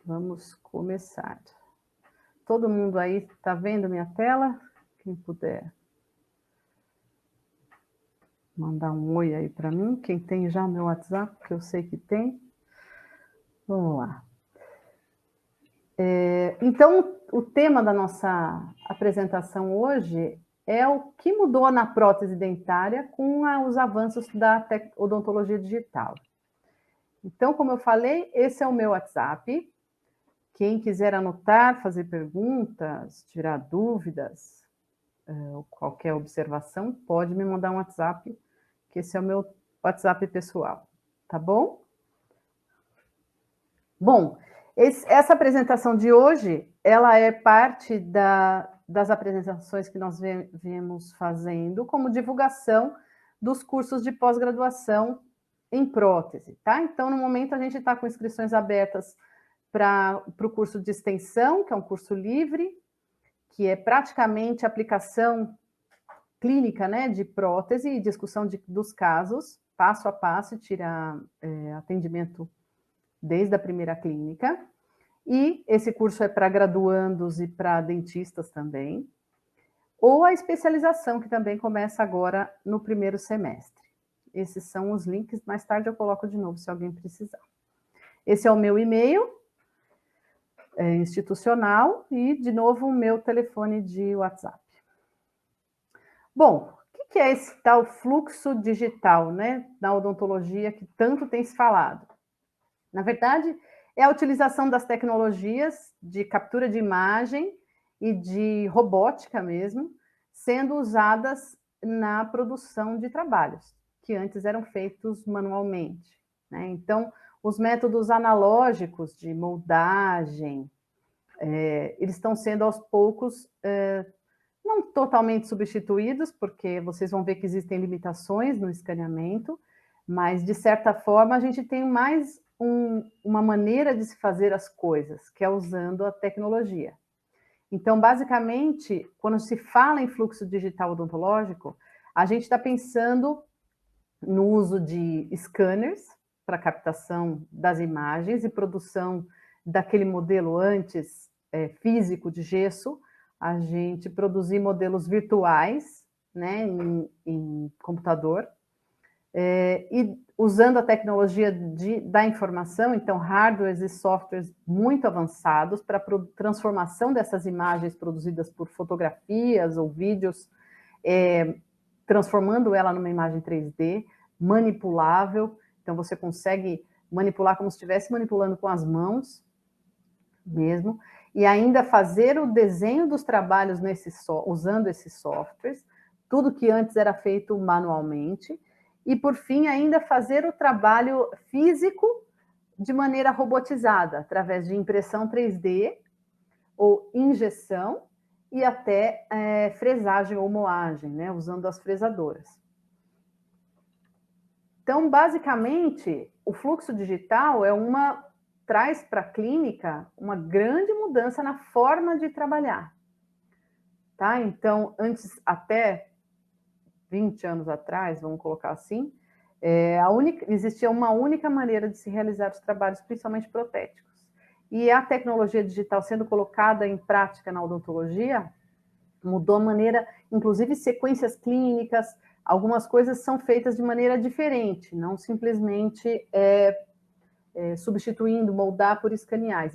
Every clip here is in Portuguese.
Vamos começar. Todo mundo aí está vendo minha tela? Quem puder mandar um oi aí para mim. Quem tem já o meu WhatsApp, que eu sei que tem. Vamos lá. Então, o tema da nossa apresentação hoje é o que mudou na prótese dentária com os avanços da odontologia digital. Então, como eu falei, esse é o meu WhatsApp. Quem quiser anotar, fazer perguntas, tirar dúvidas, ou qualquer observação, pode me mandar um WhatsApp, que esse é o meu WhatsApp pessoal, tá bom? Bom, essa apresentação de hoje, ela é parte das apresentações que nós viemos fazendo como divulgação dos cursos de pós-graduação em prótese, tá? Então, no momento, a gente está com inscrições abertas para o curso de extensão, que é um curso livre, que é praticamente aplicação clínica, né, de prótese e discussão dos casos, passo a passo, tira atendimento desde a primeira clínica. E esse curso é para graduandos e para dentistas também. Ou a especialização, que também começa agora no primeiro semestre. Esses são os links, mais tarde eu coloco de novo, se alguém precisar. Esse é o meu e-mail institucional e, de novo, o meu telefone de WhatsApp. Bom, o que é esse tal fluxo digital, né, na odontologia que tanto tem se falado? Na verdade, é a utilização das tecnologias de captura de imagem e de robótica mesmo, sendo usadas na produção de trabalhos, que antes eram feitos manualmente, né? Então, os métodos analógicos de moldagem, eles estão sendo aos poucos não totalmente substituídos, porque vocês vão ver que existem limitações no escaneamento, mas, de certa forma, a gente tem mais uma maneira de se fazer as coisas, que é usando a tecnologia. Então, basicamente, quando se fala em fluxo digital odontológico, a gente está pensando no uso de scanners para captação das imagens e produção daquele modelo antes físico de gesso, a gente produzir modelos virtuais, né, em computador, e usando a tecnologia da informação, então hardwares e softwares muito avançados para a transformação dessas imagens produzidas por fotografias ou vídeos, transformando ela numa imagem 3D, manipulável, então você consegue manipular como se estivesse manipulando com as mãos mesmo, e ainda fazer o desenho dos trabalhos usando esses softwares, tudo que antes era feito manualmente, e, por fim, ainda fazer o trabalho físico de maneira robotizada, através de impressão 3D ou injeção e até fresagem ou moagem, né, usando as fresadoras. Então, basicamente, o fluxo digital traz para a clínica uma grande mudança na forma de trabalhar. Tá? Então, antes, até 20 anos atrás, vamos colocar assim, existia uma única maneira de se realizar os trabalhos, principalmente protéticos. E a tecnologia digital sendo colocada em prática na odontologia, mudou a maneira, inclusive sequências clínicas, algumas coisas são feitas de maneira diferente, não simplesmente substituindo, moldar por escanear.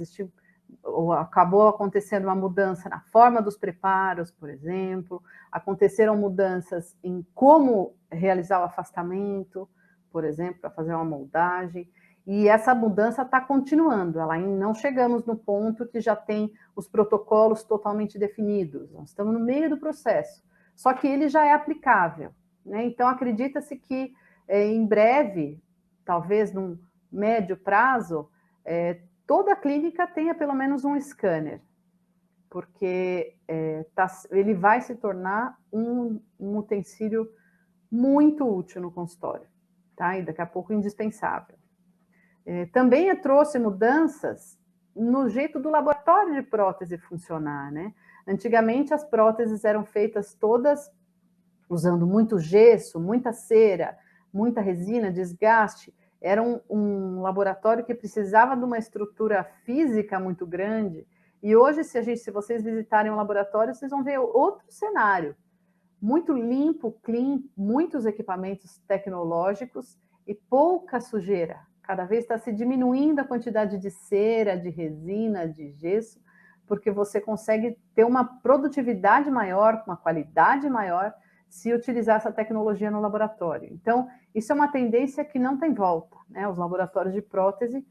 Acabou acontecendo uma mudança na forma dos preparos, por exemplo, aconteceram mudanças em como realizar o afastamento, por exemplo, para fazer uma moldagem, e essa mudança está continuando, não chegamos no ponto que já tem os protocolos totalmente definidos, nós estamos no meio do processo, só que ele já é aplicável, né? Então, acredita-se que em breve, talvez num médio prazo, toda clínica tenha pelo menos um scanner, porque ele vai se tornar um utensílio muito útil no consultório, tá? E daqui a pouco indispensável. Também trouxe mudanças no jeito do laboratório de prótese funcionar, né? Antigamente as próteses eram feitas todas usando muito gesso, muita cera, muita resina, desgaste, Era um laboratório que precisava de uma estrutura física muito grande, e hoje, se vocês visitarem um laboratório, vocês vão ver outro cenário, muito limpo, clean, muitos equipamentos tecnológicos e pouca sujeira. Cada vez está se diminuindo a quantidade de cera, de resina, de gesso, porque você consegue ter uma produtividade maior, uma qualidade maior, se utilizar essa tecnologia no laboratório. Então, isso é uma tendência que não tem volta, né? Os laboratórios de prótese,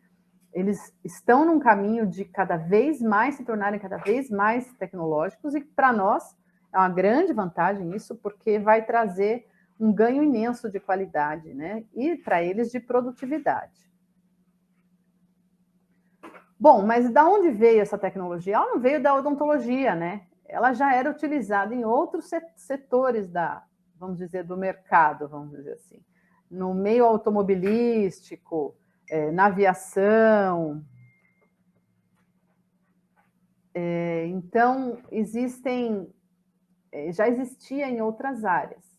eles estão num caminho de cada vez mais se tornarem cada vez mais tecnológicos, e para nós é uma grande vantagem isso, porque vai trazer um ganho imenso de qualidade, né? E para eles de produtividade. Bom, mas da onde veio essa tecnologia? Ela não veio da odontologia, né? Ela já era utilizada em outros setores vamos dizer, do mercado, vamos dizer assim. No meio automobilístico, na aviação. Então, já existia em outras áreas.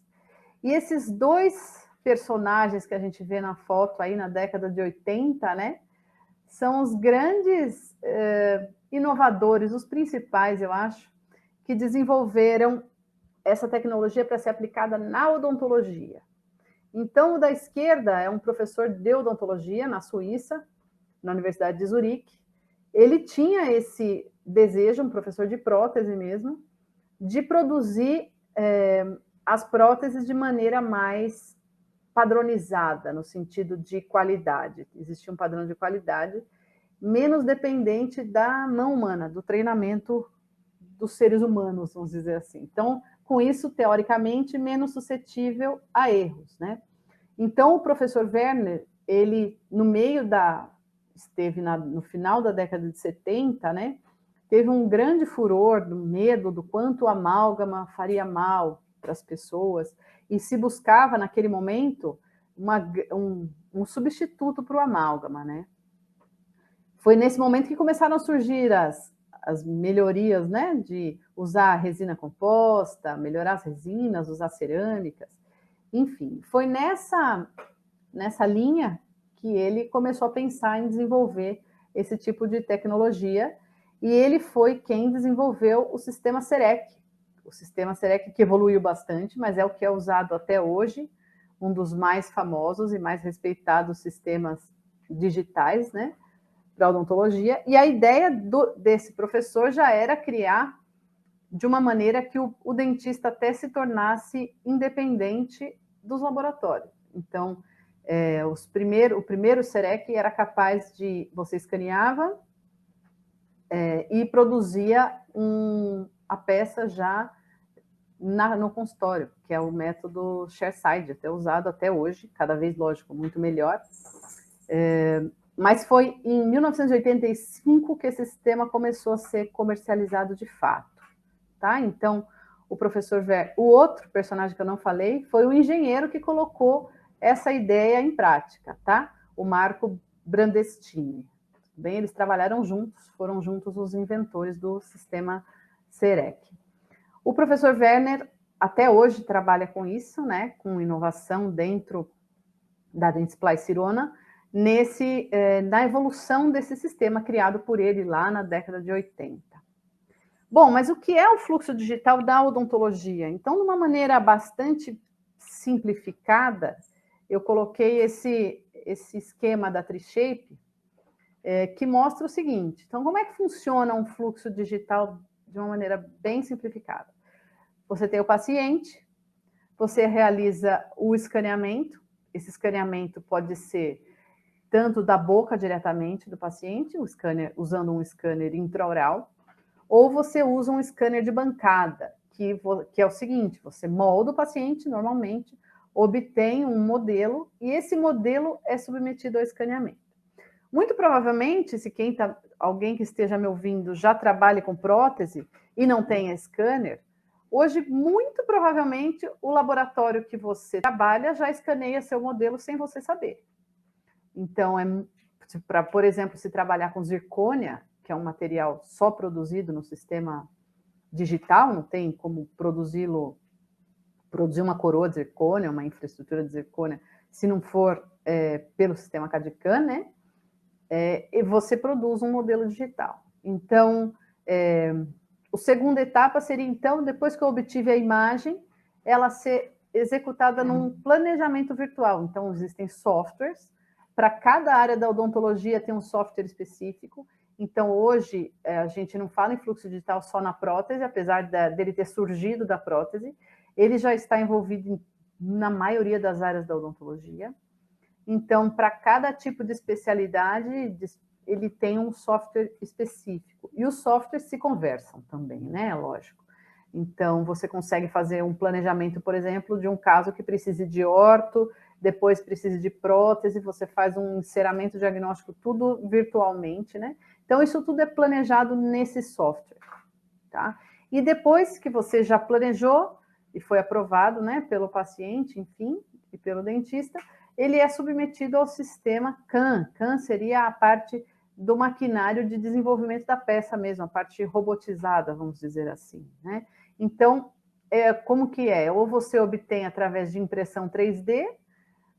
E esses dois personagens que a gente vê na foto aí na década de 80, né? São os grandes inovadores, os principais, eu acho, que desenvolveram essa tecnologia para ser aplicada na odontologia. Então, o da esquerda é um professor de odontologia na Suíça, na Universidade de Zurique. Ele tinha esse desejo, um professor de prótese mesmo, de produzir as próteses de maneira mais padronizada, no sentido de qualidade. Existia um padrão de qualidade menos dependente da mão humana, do treinamento dos seres humanos, vamos dizer assim. Então, com isso, teoricamente, menos suscetível a erros, né? Então, o professor Werner, ele, no final da década de 70, né? Teve um grande furor, do medo do quanto o amálgama faria mal para as pessoas, e se buscava, naquele momento, um substituto para o amálgama, né? Foi nesse momento que começaram a surgir as melhorias, né, de usar resina composta, melhorar as resinas, usar cerâmicas, enfim. Foi nessa linha que ele começou a pensar em desenvolver esse tipo de tecnologia, e ele foi quem desenvolveu o sistema CEREC. O sistema CEREC que evoluiu bastante, mas é o que é usado até hoje, um dos mais famosos e mais respeitados sistemas digitais, né, para odontologia, e a ideia desse professor já era criar de uma maneira que o dentista até se tornasse independente dos laboratórios. Então, o primeiro CEREC era capaz de, você escaneava e produzia a peça já no consultório, que é o método chairside, até usado até hoje, cada vez, lógico, muito melhor. Mas foi em 1985 que esse sistema começou a ser comercializado de fato, tá? Então, o professor Werner, o outro personagem que eu não falei, foi o engenheiro que colocou essa ideia em prática, tá? O Marco Brandestini. Bem, eles trabalharam juntos, foram juntos os inventores do sistema CEREC. O professor Werner até hoje trabalha com isso, né? Com inovação dentro da Dentsply Sirona, na evolução desse sistema criado por ele lá na década de 80. Bom, mas o que é o fluxo digital da odontologia? Então, de uma maneira bastante simplificada, eu coloquei esse esquema da Trishape, que mostra o seguinte. Então, como é que funciona um fluxo digital de uma maneira bem simplificada? Você tem o paciente, você realiza o escaneamento. Esse escaneamento pode ser tanto da boca diretamente do paciente, usando um scanner intraoral, ou você usa um scanner de bancada, que é o seguinte, você molda o paciente normalmente, obtém um modelo, e esse modelo é submetido ao escaneamento. Muito provavelmente, alguém que esteja me ouvindo já trabalhe com prótese e não tenha scanner, hoje, muito provavelmente, o laboratório que você trabalha já escaneia seu modelo sem você saber. Então, por exemplo, se trabalhar com zircônia, que é um material só produzido no sistema digital, não tem como produzir uma coroa de zircônia, uma infraestrutura de zircônia, se não for pelo sistema CAD/CAM, né? E você produz um modelo digital. Então, a segunda etapa seria, então, depois que eu obtive a imagem, ela ser executada num planejamento virtual. Então, existem softwares, para cada área da odontologia tem um software específico. Então, hoje, a gente não fala em fluxo digital só na prótese, apesar dele ter surgido da prótese, ele já está envolvido na maioria das áreas da odontologia. Então, para cada tipo de especialidade, ele tem um software específico. E os softwares se conversam também, né? Lógico. Então, você consegue fazer um planejamento, por exemplo, de um caso que precise de orto, depois precise de prótese, você faz um enceramento diagnóstico, tudo virtualmente, né? Então, isso tudo é planejado nesse software, tá? E depois que você já planejou e foi aprovado, né, pelo paciente, enfim, e pelo dentista, ele é submetido ao sistema CAM. CAM seria a parte do maquinário de desenvolvimento da peça mesmo, a parte robotizada, vamos dizer assim, né? Então, como que é? Ou você obtém através de impressão 3D,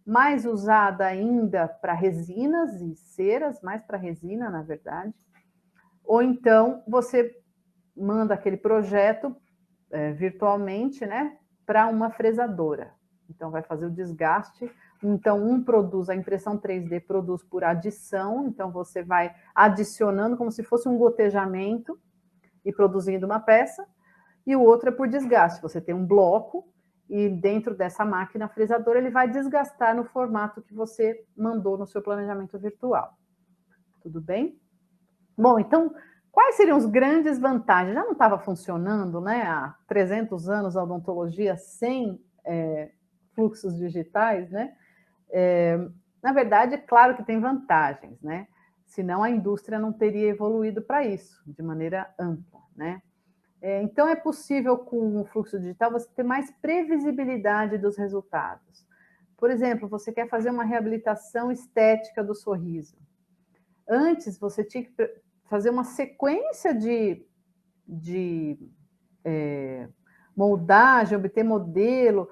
mais usada ainda para resinas e ceras, mais para resina, na verdade. Ou então, você manda aquele projeto virtualmente, né, para uma fresadora. Então, vai fazer o desgaste. Então, produz, a impressão 3D produz por adição, então você vai adicionando como se fosse um gotejamento e produzindo uma peça, e o outro é por desgaste. Você tem um bloco e dentro dessa máquina fresadora ele vai desgastar no formato que você mandou no seu planejamento virtual. Tudo bem? Bom, então, quais seriam as grandes vantagens? Já não estava funcionando, né, há 300 anos a odontologia sem fluxos digitais, né? Na verdade, claro que tem vantagens, né? Senão a indústria não teria evoluído para isso, de maneira ampla, né? Então, é possível, com o fluxo digital, você ter mais previsibilidade dos resultados. Por exemplo, você quer fazer uma reabilitação estética do sorriso. Antes, você tinha que fazer uma sequência de moldagem, obter modelo,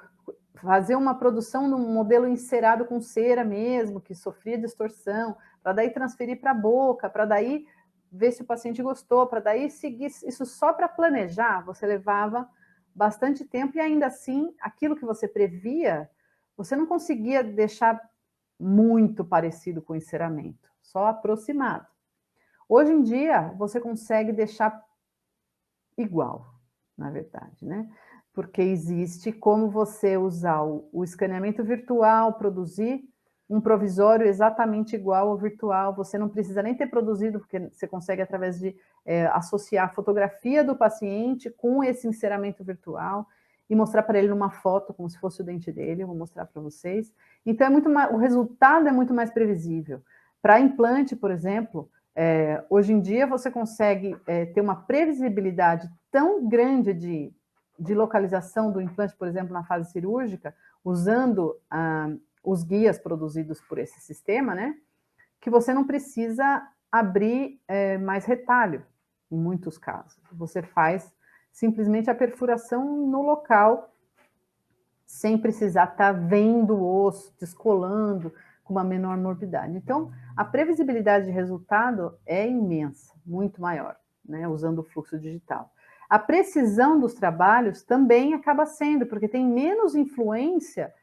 fazer uma produção num modelo encerado com cera mesmo, que sofria distorção, para daí transferir para a boca, para daí ver se o paciente gostou, para daí seguir isso só para planejar, você levava bastante tempo e ainda assim, aquilo que você previa, você não conseguia deixar muito parecido com o enceramento, só aproximado. Hoje em dia, você consegue deixar igual, na verdade, né? Porque existe como você usar o escaneamento virtual, produzir um provisório exatamente igual ao virtual, você não precisa nem ter produzido, porque você consegue, através de associar a fotografia do paciente com esse enceramento virtual e mostrar para ele numa foto, como se fosse o dente dele, eu vou mostrar para vocês. Então, o resultado é muito mais previsível. Para implante, por exemplo, hoje em dia você consegue ter uma previsibilidade tão grande de localização do implante, por exemplo, na fase cirúrgica, usando os guias produzidos por esse sistema, né? Que você não precisa abrir mais retalho, em muitos casos. Você faz simplesmente a perfuração no local, sem precisar estar vendo o osso, descolando, com uma menor morbidade. Então, a previsibilidade de resultado é imensa, muito maior, né? Usando o fluxo digital. A precisão dos trabalhos também acaba sendo, porque tem menos influência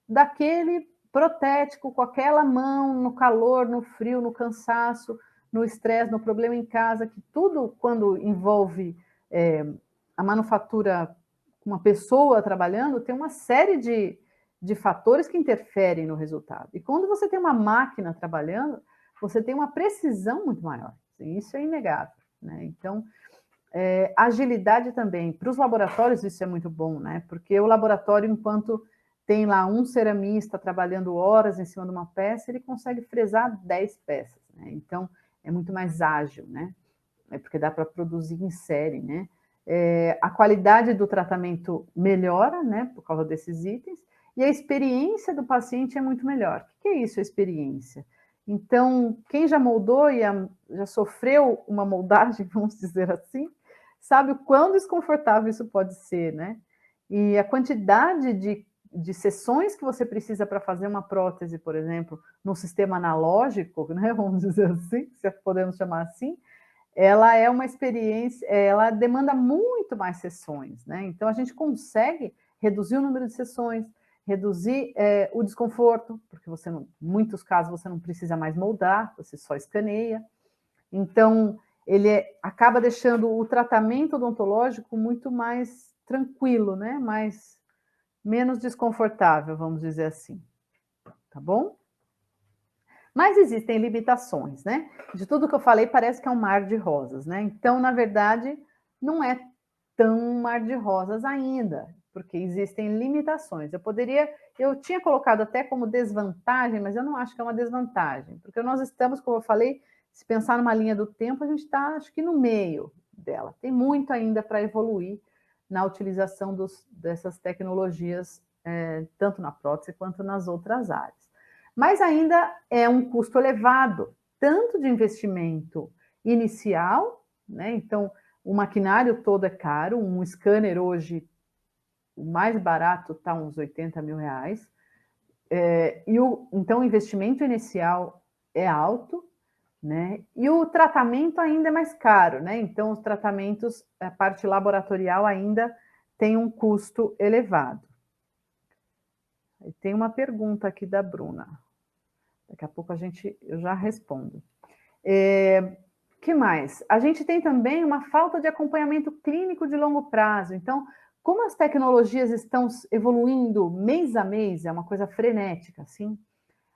daquele protético com aquela mão no calor, no frio, no cansaço, no estresse, no problema em casa, que tudo, quando envolve a manufatura, uma pessoa trabalhando, tem uma série de fatores que interferem no resultado. E quando você tem uma máquina trabalhando, você tem uma precisão muito maior. Isso é inegável, né? Então, agilidade também. Para os laboratórios isso é muito bom, né? Porque o laboratório, enquanto tem lá um ceramista trabalhando horas em cima de uma peça, ele consegue fresar 10 peças, né? Então, é muito mais ágil, né? Porque dá para produzir em série, né? A qualidade do tratamento melhora, né? Por causa desses itens, e a experiência do paciente é muito melhor. O que é isso, a experiência? Então, quem já moldou e já sofreu uma moldagem, vamos dizer assim, sabe o quão desconfortável isso pode ser, né? E a quantidade de de sessões que você precisa para fazer uma prótese, por exemplo, num sistema analógico, né, vamos dizer assim, se podemos chamar assim, ela é uma experiência, ela demanda muito mais sessões, né? Então a gente consegue reduzir o número de sessões, reduzir o desconforto, porque você não, em muitos casos você não precisa mais moldar, você só escaneia. Então ele acaba deixando o tratamento odontológico muito mais tranquilo, né? Menos desconfortável, vamos dizer assim. Tá bom? Mas existem limitações, né? De tudo que eu falei, parece que é um mar de rosas, né? Então, na verdade, não é tão um mar de rosas ainda, porque existem limitações. Eu tinha colocado até como desvantagem, mas eu não acho que é uma desvantagem, porque nós estamos, como eu falei, se pensar numa linha do tempo, a gente está, acho que no meio dela. Tem muito ainda para evoluir na utilização dessas tecnologias, tanto na prótese quanto nas outras áreas. Mas ainda é um custo elevado, tanto de investimento inicial, né? Então, o maquinário todo é caro, um scanner hoje, o mais barato está uns 80 mil reais, então o investimento inicial é alto, né? E o tratamento ainda é mais caro, né? Então, os tratamentos, a parte laboratorial ainda tem um custo elevado. Tem uma pergunta aqui da Bruna. Daqui a pouco eu já respondo. Que mais? A gente tem também uma falta de acompanhamento clínico de longo prazo. Então, como as tecnologias estão evoluindo mês a mês, é uma coisa frenética, assim,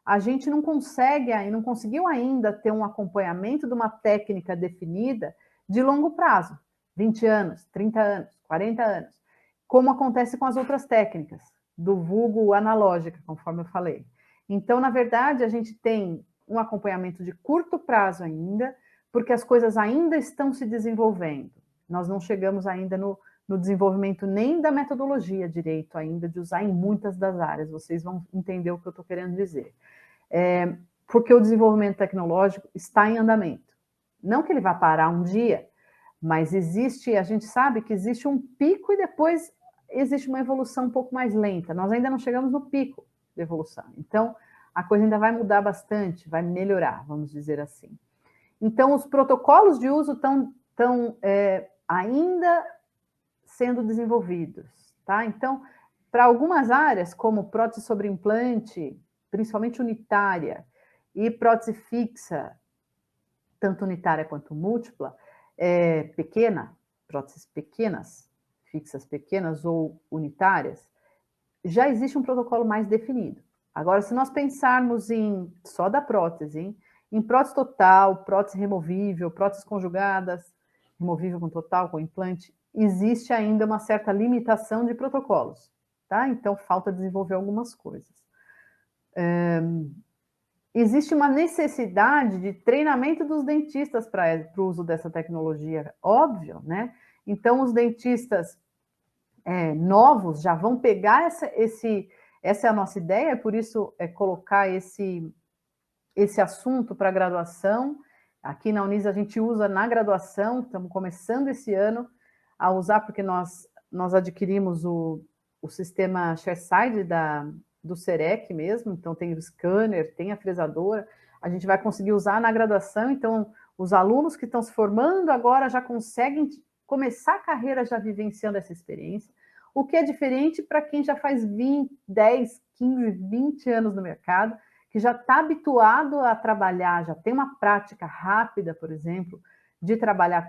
a gente não conseguiu ainda ter um acompanhamento de uma técnica definida de longo prazo, 20 anos, 30 anos, 40 anos, como acontece com as outras técnicas, do vulgo analógica, conforme eu falei. Então, na verdade, a gente tem um acompanhamento de curto prazo ainda, porque as coisas ainda estão se desenvolvendo. Nós não chegamos ainda no desenvolvimento nem da metodologia direito ainda, de usar em muitas das áreas. Vocês vão entender o que eu estou querendo dizer. Porque o desenvolvimento tecnológico está em andamento. Não que ele vá parar um dia, mas a gente sabe que existe um pico e depois existe uma evolução um pouco mais lenta. Nós ainda não chegamos no pico de evolução. Então, a coisa ainda vai mudar bastante, vai melhorar, vamos dizer assim. Então, os protocolos de uso estão ainda sendo desenvolvidos, tá? Então, para algumas áreas, como prótese sobre implante, principalmente unitária, e prótese fixa, tanto unitária quanto múltipla, pequena, próteses pequenas, fixas pequenas ou unitárias, já existe um protocolo mais definido. Agora, se nós pensarmos só da prótese, em prótese total, prótese removível, próteses conjugadas, removível com total, com implante, existe ainda uma certa limitação de protocolos, tá? Então, falta desenvolver algumas coisas. Existe uma necessidade de treinamento dos dentistas para o uso dessa tecnologia, óbvio, né? Então, os dentistas novos já vão pegar essa é a nossa ideia, por isso colocar esse assunto para a graduação. Aqui na Unis a gente usa na graduação, estamos começando esse ano a usar, porque nós adquirimos o sistema ShareSide do CEREC mesmo, então tem o scanner, tem a fresadora, a gente vai conseguir usar na graduação, então os alunos que estão se formando agora já conseguem começar a carreira já vivenciando essa experiência, o que é diferente para quem já faz 10, 15, 20 anos no mercado, que já está habituado a trabalhar, já tem uma prática rápida, por exemplo, de trabalhar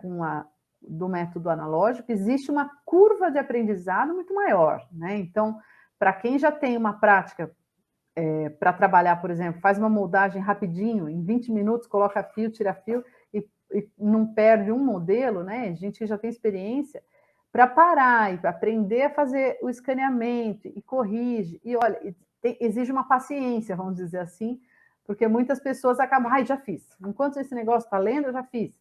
do método analógico, existe uma curva de aprendizado muito maior, né? Então, para quem já tem uma prática para trabalhar, por exemplo, faz uma moldagem rapidinho, em 20 minutos, coloca fio, tira fio e não perde um modelo, né? A gente já tem experiência para parar e aprender a fazer o escaneamento e corrige. E olha, exige uma paciência, vamos dizer assim, porque muitas pessoas acabam, já fiz. Enquanto esse negócio está lendo, eu já fiz.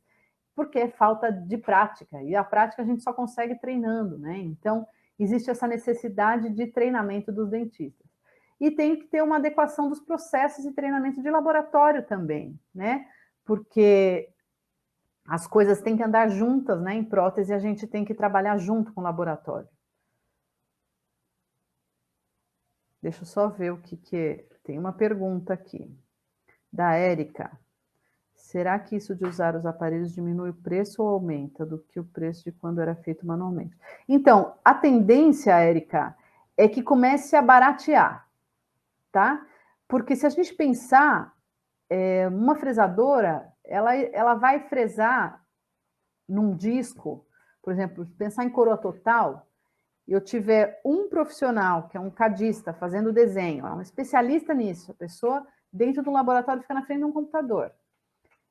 Porque é falta de prática. E a prática a gente só consegue treinando, né? Então, existe essa necessidade de treinamento dos dentistas. E tem que ter uma adequação dos processos de treinamento de laboratório também, né? Porque as coisas têm que andar juntas, né? Em prótese, a gente tem que trabalhar junto com o laboratório. Deixa eu só ver o que é. Tem uma pergunta aqui, da Érica. Será que isso de usar os aparelhos diminui o preço ou aumenta do que o preço de quando era feito manualmente? Então, a tendência, Érica, é que comece a baratear, tá? Porque se a gente pensar, uma fresadora, ela vai fresar num disco, por exemplo, pensar em coroa total, e eu tiver um profissional, que é um cadista, fazendo desenho, é um especialista nisso, a pessoa dentro do laboratório fica na frente de um computador.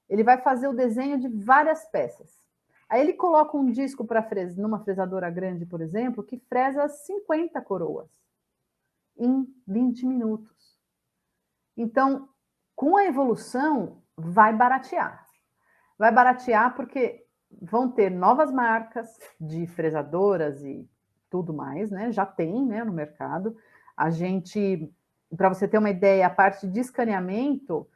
Ele vai fazer o desenho de várias peças. Aí ele coloca um disco para fresar, numa fresadora grande, por exemplo, que fresa 50 coroas em 20 minutos. Então, com a evolução, vai baratear. Vai baratear porque vão ter novas marcas de fresadoras e tudo mais, né? Já tem, né, no mercado. A gente, para você ter uma ideia, a parte de escaneamento,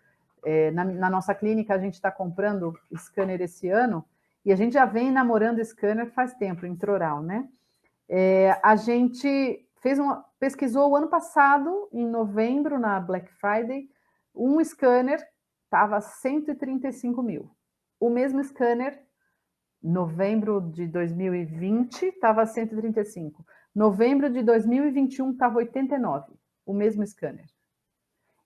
na nossa clínica, a gente está comprando scanner esse ano, e a gente já vem namorando scanner faz tempo, intraoral, né? A gente pesquisou o ano passado, em novembro, na Black Friday, um scanner estava 135 mil. O mesmo scanner, novembro de 2020, estava 135. Novembro de 2021 estava 89. O mesmo scanner.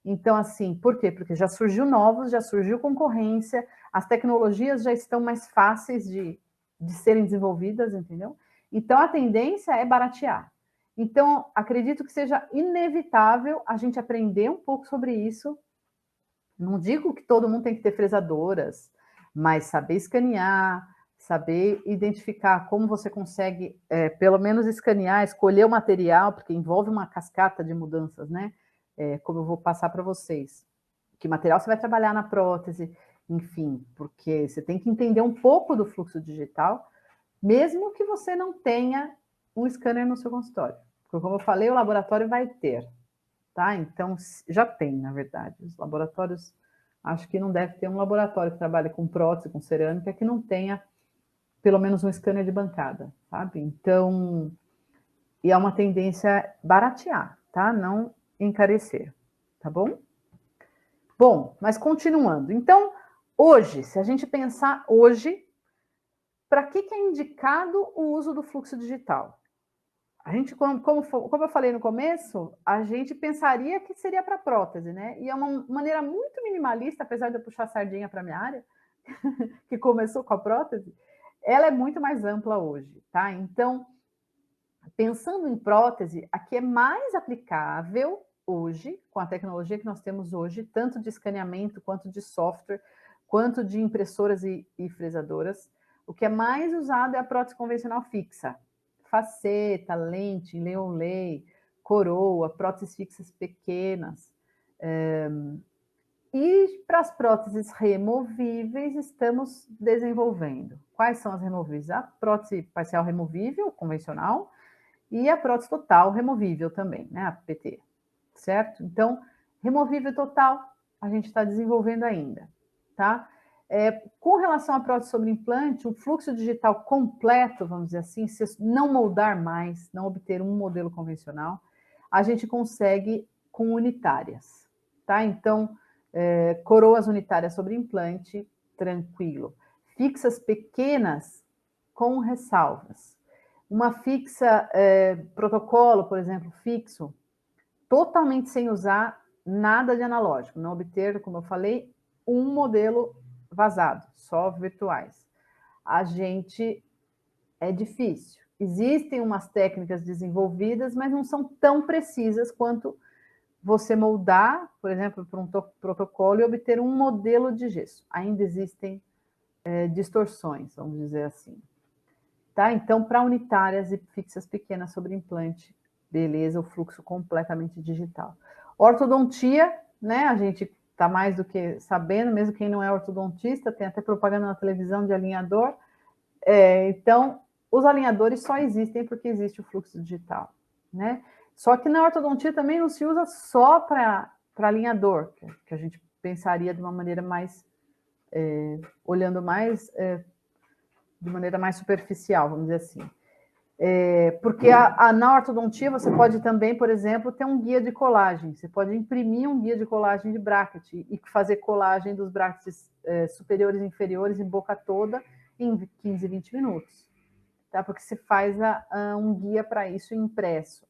Então, assim, por quê? Porque já surgiu novos, já surgiu concorrência, as tecnologias já estão mais fáceis de serem desenvolvidas, entendeu? Então, a tendência é baratear. Então, acredito que seja inevitável a gente aprender um pouco sobre isso. Não digo que todo mundo tem que ter fresadoras, mas saber escanear, saber identificar como você consegue, pelo menos escanear, escolher o material, porque envolve uma cascata de mudanças, né? Como eu vou passar para vocês. Que material você vai trabalhar na prótese, enfim, porque você tem que entender um pouco do fluxo digital, mesmo que você não tenha um scanner no seu consultório. Porque, como eu falei, o laboratório vai ter, tá? Então, já tem, na verdade. Os laboratórios, acho que não deve ter um laboratório que trabalhe com prótese, com cerâmica, que não tenha pelo menos um scanner de bancada, sabe? Então, e é uma tendência baratear, tá? Não encarecer, tá bom? Bom, mas continuando. Então, hoje, se a gente pensar hoje, para que é indicado o uso do fluxo digital? A gente, como eu falei no começo, a gente pensaria que seria para prótese, né? E é uma maneira muito minimalista, apesar de eu puxar a sardinha para a minha área, que começou com a prótese, ela é muito mais ampla hoje, tá? Então, pensando em prótese, a que é mais aplicável hoje, com a tecnologia que nós temos hoje, tanto de escaneamento, quanto de software, quanto de impressoras e fresadoras, o que é mais usado é a prótese convencional fixa. Faceta, lente, leolei, coroa, próteses fixas pequenas. E para as próteses removíveis, estamos desenvolvendo. Quais são as removíveis? A prótese parcial removível, convencional, e a prótese total removível também, né? A PT, certo? Então, removível total, a gente está desenvolvendo ainda, tá? Com relação à prótese sobre implante, um fluxo digital completo, vamos dizer assim, se não moldar mais, não obter um modelo convencional, a gente consegue com unitárias, tá? Então, coroas unitárias sobre implante, tranquilo. Fixas pequenas com ressalvas. Uma fixa, protocolo, por exemplo, fixo, totalmente sem usar nada de analógico, não obter, como eu falei, um modelo vazado, só virtuais. A gente é difícil. Existem umas técnicas desenvolvidas, mas não são tão precisas quanto você moldar, por exemplo, para um protocolo e obter um modelo de gesso. Ainda existem distorções, vamos dizer assim. Tá? Então, para unitárias e fixas pequenas sobre implante, beleza, o fluxo completamente digital. Ortodontia, né? A gente está mais do que sabendo, mesmo quem não é ortodontista, tem até propaganda na televisão de alinhador. Então, os alinhadores só existem porque existe o fluxo digital, né? Só que na ortodontia também não se usa só para alinhador, que a gente pensaria de uma maneira mais, olhando mais de maneira mais superficial, vamos dizer assim. Porque na ortodontia você pode também, por exemplo, ter um guia de colagem. Você pode imprimir um guia de colagem de bracket e fazer colagem dos brackets superiores e inferiores em boca toda em 15, 20 minutos. Tá? Porque você faz um guia para isso impresso.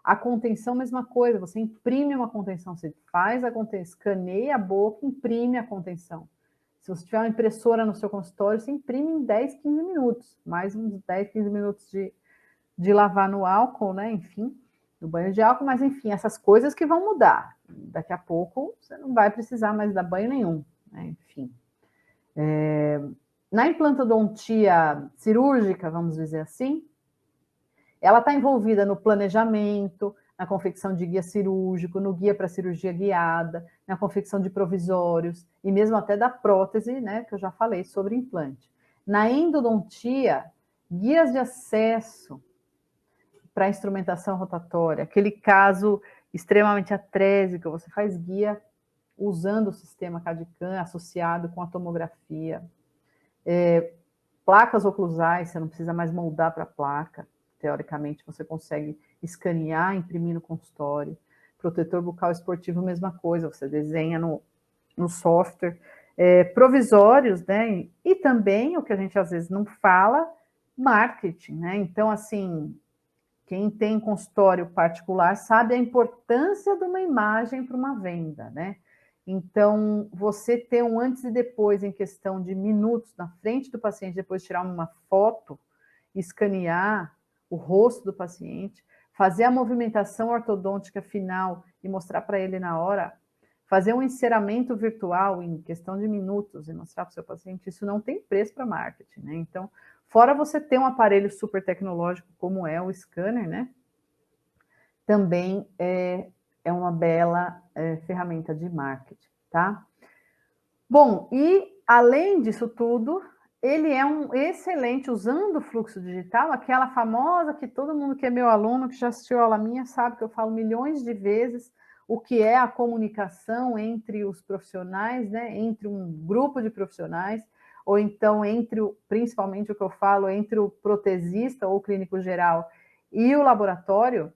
A contenção, mesma coisa, você imprime uma contenção, você faz a contenção, escaneia a boca, imprime a contenção. Se você tiver uma impressora no seu consultório, você imprime em 10, 15 minutos, mais uns 10, 15 minutos de lavar no álcool, né? Enfim, no banho de álcool, mas enfim, essas coisas que vão mudar. Daqui a pouco você não vai precisar mais dar banho nenhum, né? Enfim. Na implantodontia cirúrgica, vamos dizer assim, ela está envolvida no planejamento, na confecção de guia cirúrgico, no guia para cirurgia guiada, na confecção de provisórios e mesmo até da prótese, né, que eu já falei sobre implante. Na endodontia, guias de acesso para instrumentação rotatória, aquele caso extremamente atrésico, você faz guia usando o sistema CAD/CAM associado com a tomografia. Placas oclusais, você não precisa mais moldar para a placa. Teoricamente, você consegue escanear, imprimir no consultório. Protetor bucal esportivo, mesma coisa, você desenha no software. Provisórios, né? E também, o que a gente às vezes não fala, marketing, né? Então, assim, quem tem consultório particular sabe a importância de uma imagem para uma venda, né? Então, você ter um antes e depois em questão de minutos na frente do paciente, depois tirar uma foto, escanear o rosto do paciente, fazer a movimentação ortodôntica final e mostrar para ele na hora, fazer um enceramento virtual em questão de minutos e mostrar para o seu paciente, isso não tem preço para marketing, né? Então, fora você ter um aparelho super tecnológico como é o scanner, né? Também é uma bela ferramenta de marketing, tá? Bom, e além disso tudo, ele é um excelente, usando o fluxo digital, aquela famosa que todo mundo que é meu aluno, que já assistiu a aula minha, sabe que eu falo milhões de vezes o que é a comunicação entre os profissionais, né? Entre um grupo de profissionais, ou então principalmente o que eu falo, entre o protesista ou clínico geral e o laboratório.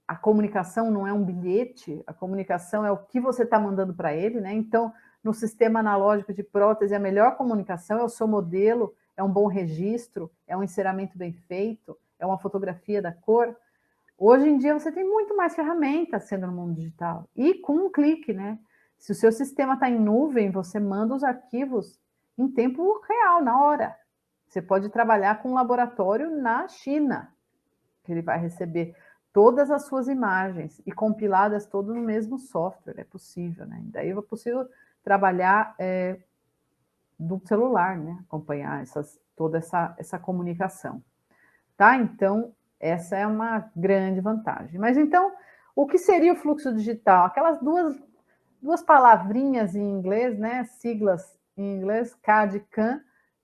A comunicação não é um bilhete, a comunicação é o que você está mandando para ele, né? Então, no sistema analógico de prótese, a melhor comunicação é o seu modelo, é um bom registro, é um enceramento bem feito, é uma fotografia da cor. Hoje em dia, você tem muito mais ferramentas sendo no mundo digital. E com um clique, né? Se o seu sistema está em nuvem, você manda os arquivos em tempo real, na hora. Você pode trabalhar com um laboratório na China, que ele vai receber todas as suas imagens e compiladas todas no mesmo software, é possível, né? Daí é possível trabalhar do celular, né? Acompanhar toda essa comunicação, tá? Então, essa é uma grande vantagem. Mas então, o que seria o fluxo digital? Aquelas duas palavrinhas em inglês, né? Siglas em inglês, CAD e CAM,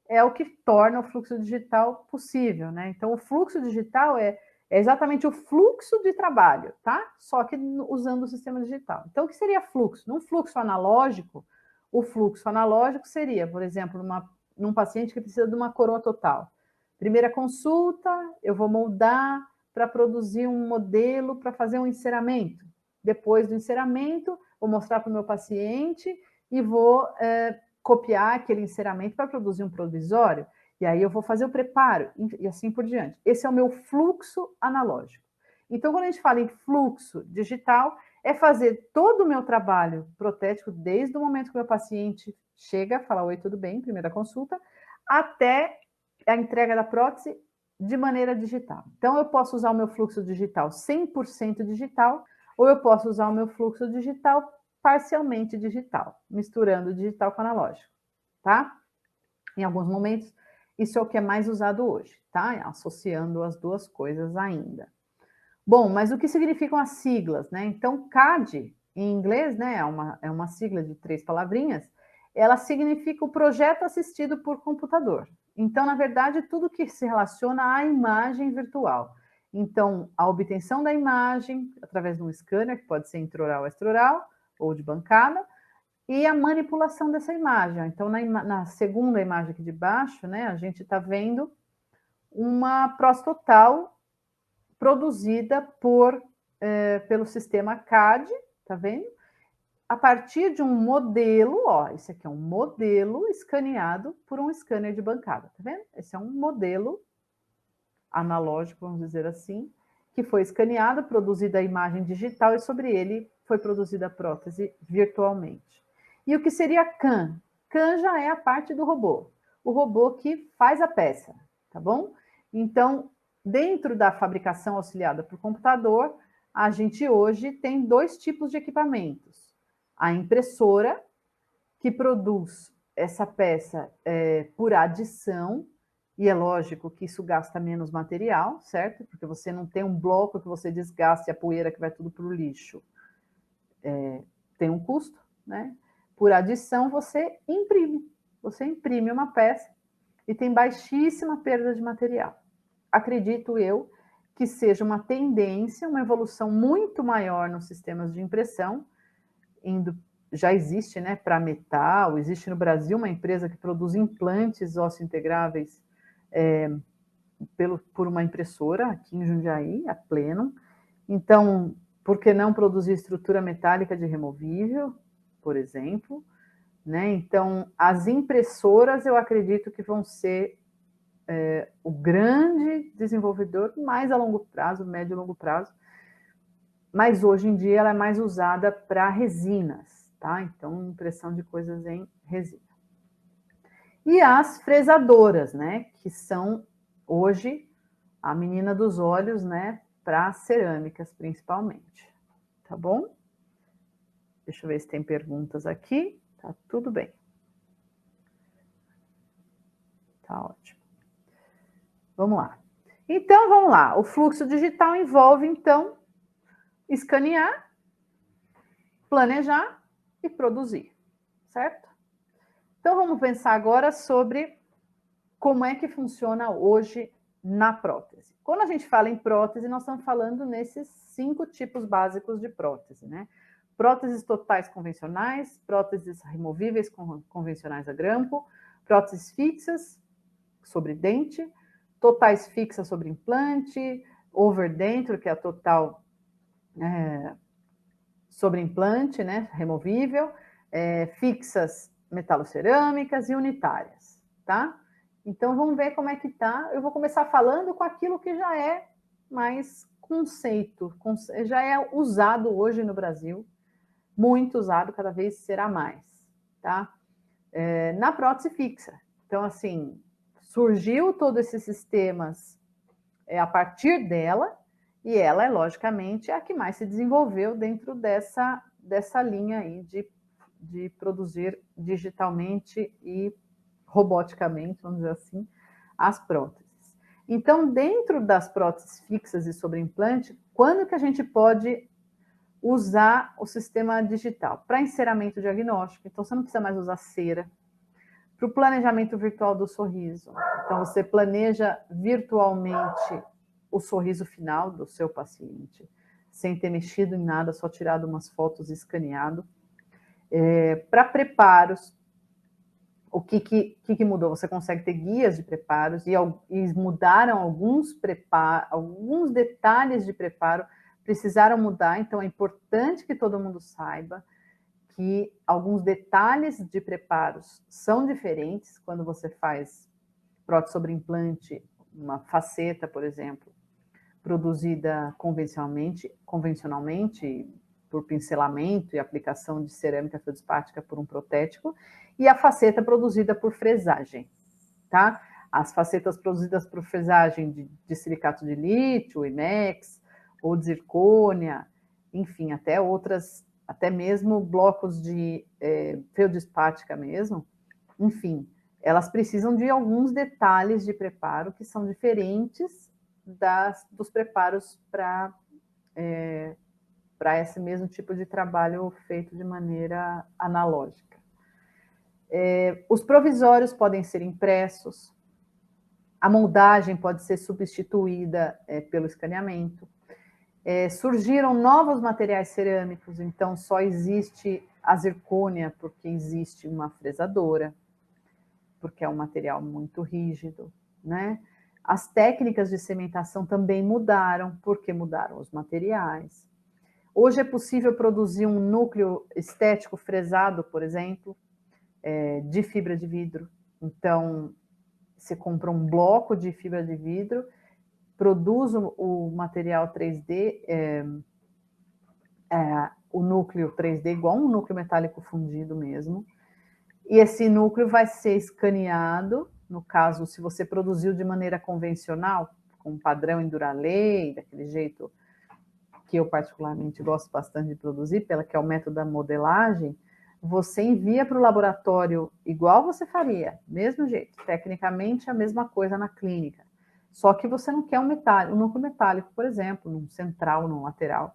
é o que torna o fluxo digital possível, né? Então, o fluxo digital é exatamente o fluxo de trabalho, tá? Só que usando o sistema digital. Então, o que seria fluxo? Num fluxo analógico, o fluxo analógico seria, por exemplo, num paciente que precisa de uma coroa total. Primeira consulta, eu vou moldar para produzir um modelo para fazer um enceramento. Depois do enceramento, vou mostrar para o meu paciente e vou copiar aquele enceramento para produzir um provisório. E aí eu vou fazer o preparo e assim por diante. Esse é o meu fluxo analógico. Então, quando a gente fala em fluxo digital, é fazer todo o meu trabalho protético, desde o momento que o meu paciente chega, fala, oi, tudo bem, primeira consulta, até a entrega da prótese de maneira digital. Então, eu posso usar o meu fluxo digital 100% digital, ou eu posso usar o meu fluxo digital parcialmente digital, misturando digital com analógico, tá? Em alguns momentos, isso é o que é mais usado hoje, tá? Associando as duas coisas ainda. Bom, mas o que significam as siglas, né? Então, CAD, em inglês, né, é uma sigla de 3 palavrinhas, ela significa o projeto assistido por computador. Então, na verdade, tudo que se relaciona à imagem virtual. Então, a obtenção da imagem através de um scanner, que pode ser intraoral ou extraoral, ou de bancada, e a manipulação dessa imagem. Então, na segunda imagem aqui de baixo, né, a gente está vendo uma prótese total produzida pelo sistema CAD, tá vendo? A partir de um modelo, ó, esse aqui é um modelo escaneado por um scanner de bancada, tá vendo? Esse é um modelo analógico, vamos dizer assim, que foi escaneado, produzida a imagem digital e sobre ele foi produzida a prótese virtualmente. E o que seria CAM? CAM já é a parte do robô, o robô que faz a peça, tá bom? Então, dentro da fabricação auxiliada por computador, a gente hoje tem dois tipos de equipamentos. A impressora, que produz essa peça por adição, e é lógico que isso gasta menos material, certo? Porque você não tem um bloco que você desgaste a poeira que vai tudo para o lixo. Tem um custo, né? Por adição, você imprime uma peça e tem baixíssima perda de material. Acredito eu que seja uma tendência, uma evolução muito maior nos sistemas de impressão, já existe, né, para metal, existe no Brasil uma empresa que produz implantes osso-integráveis por uma impressora aqui em Jundiaí, a Plenum. Então, por que não produzir estrutura metálica de removível, por exemplo? Né? Então, as impressoras eu acredito que vão ser o grande desenvolvedor, mais a longo prazo, médio e longo prazo, mas hoje em dia ela é mais usada para resinas, tá? Então, impressão de coisas em resina. E as fresadoras, né? Que são hoje a menina dos olhos, né? Para cerâmicas, principalmente. Tá bom? Deixa eu ver se tem perguntas aqui. Tá tudo bem. Tá ótimo. Vamos lá. Então, vamos lá. O fluxo digital envolve, então, escanear, planejar e produzir, certo? Então, vamos pensar agora sobre como é que funciona hoje na prótese. Quando a gente fala em prótese, nós estamos falando nesses 5 tipos básicos de prótese, né? Próteses totais convencionais, próteses removíveis convencionais a grampo, próteses fixas sobre dente, totais fixas sobre implante, over dentro, que é a total sobre implante, né, removível, fixas metalocerâmicas e unitárias, tá? Então, vamos ver como é que tá. Eu vou começar falando com aquilo que já é mais conceito, já é usado hoje no Brasil, muito usado, cada vez será mais, tá? Na prótese fixa. Então, assim, surgiu todos esses sistemas a partir dela, e ela é, logicamente, a que mais se desenvolveu dentro dessa linha aí de produzir digitalmente e roboticamente, vamos dizer assim, as próteses. Então, dentro das próteses fixas e sobre implante, quando que a gente pode usar o sistema digital? Para enceramento diagnóstico, então você não precisa mais usar cera. Para o planejamento virtual do sorriso, então você planeja virtualmente o sorriso final do seu paciente, sem ter mexido em nada, só tirado umas fotos e escaneado. Para preparos, o que mudou? Você consegue ter guias de preparos e mudaram alguns detalhes de preparo, precisaram mudar, então é importante que todo mundo saiba que alguns detalhes de preparos são diferentes quando você faz prótese sobre implante, uma faceta, por exemplo, produzida convencionalmente por pincelamento e aplicação de cerâmica feldspática por um protético, e a faceta produzida por fresagem, tá? As facetas produzidas por fresagem de silicato de lítio, IMEX, ou de zircônia, enfim, até outras, até mesmo blocos de feldspática mesmo, enfim, elas precisam de alguns detalhes de preparo que são diferentes dos preparos para esse mesmo tipo de trabalho feito de maneira analógica. Os provisórios podem ser impressos, a moldagem pode ser substituída pelo escaneamento. Surgiram novos materiais cerâmicos, então só existe a zircônia porque existe uma fresadora, porque é um material muito rígido, né? As técnicas de cimentação também mudaram, porque mudaram os materiais. Hoje é possível produzir um núcleo estético fresado, por exemplo, de fibra de vidro. Então, você compra um bloco de fibra de vidro, produz o material 3D, o núcleo 3D, igual um núcleo metálico fundido mesmo, e esse núcleo vai ser escaneado. No caso, se você produziu de maneira convencional, com padrão em Duralei, daquele jeito que eu particularmente gosto bastante de produzir, que é o método da modelagem, você envia para o laboratório igual você faria, mesmo jeito, tecnicamente a mesma coisa na clínica. Só que você não quer um núcleo metálico, por exemplo, num central, num lateral.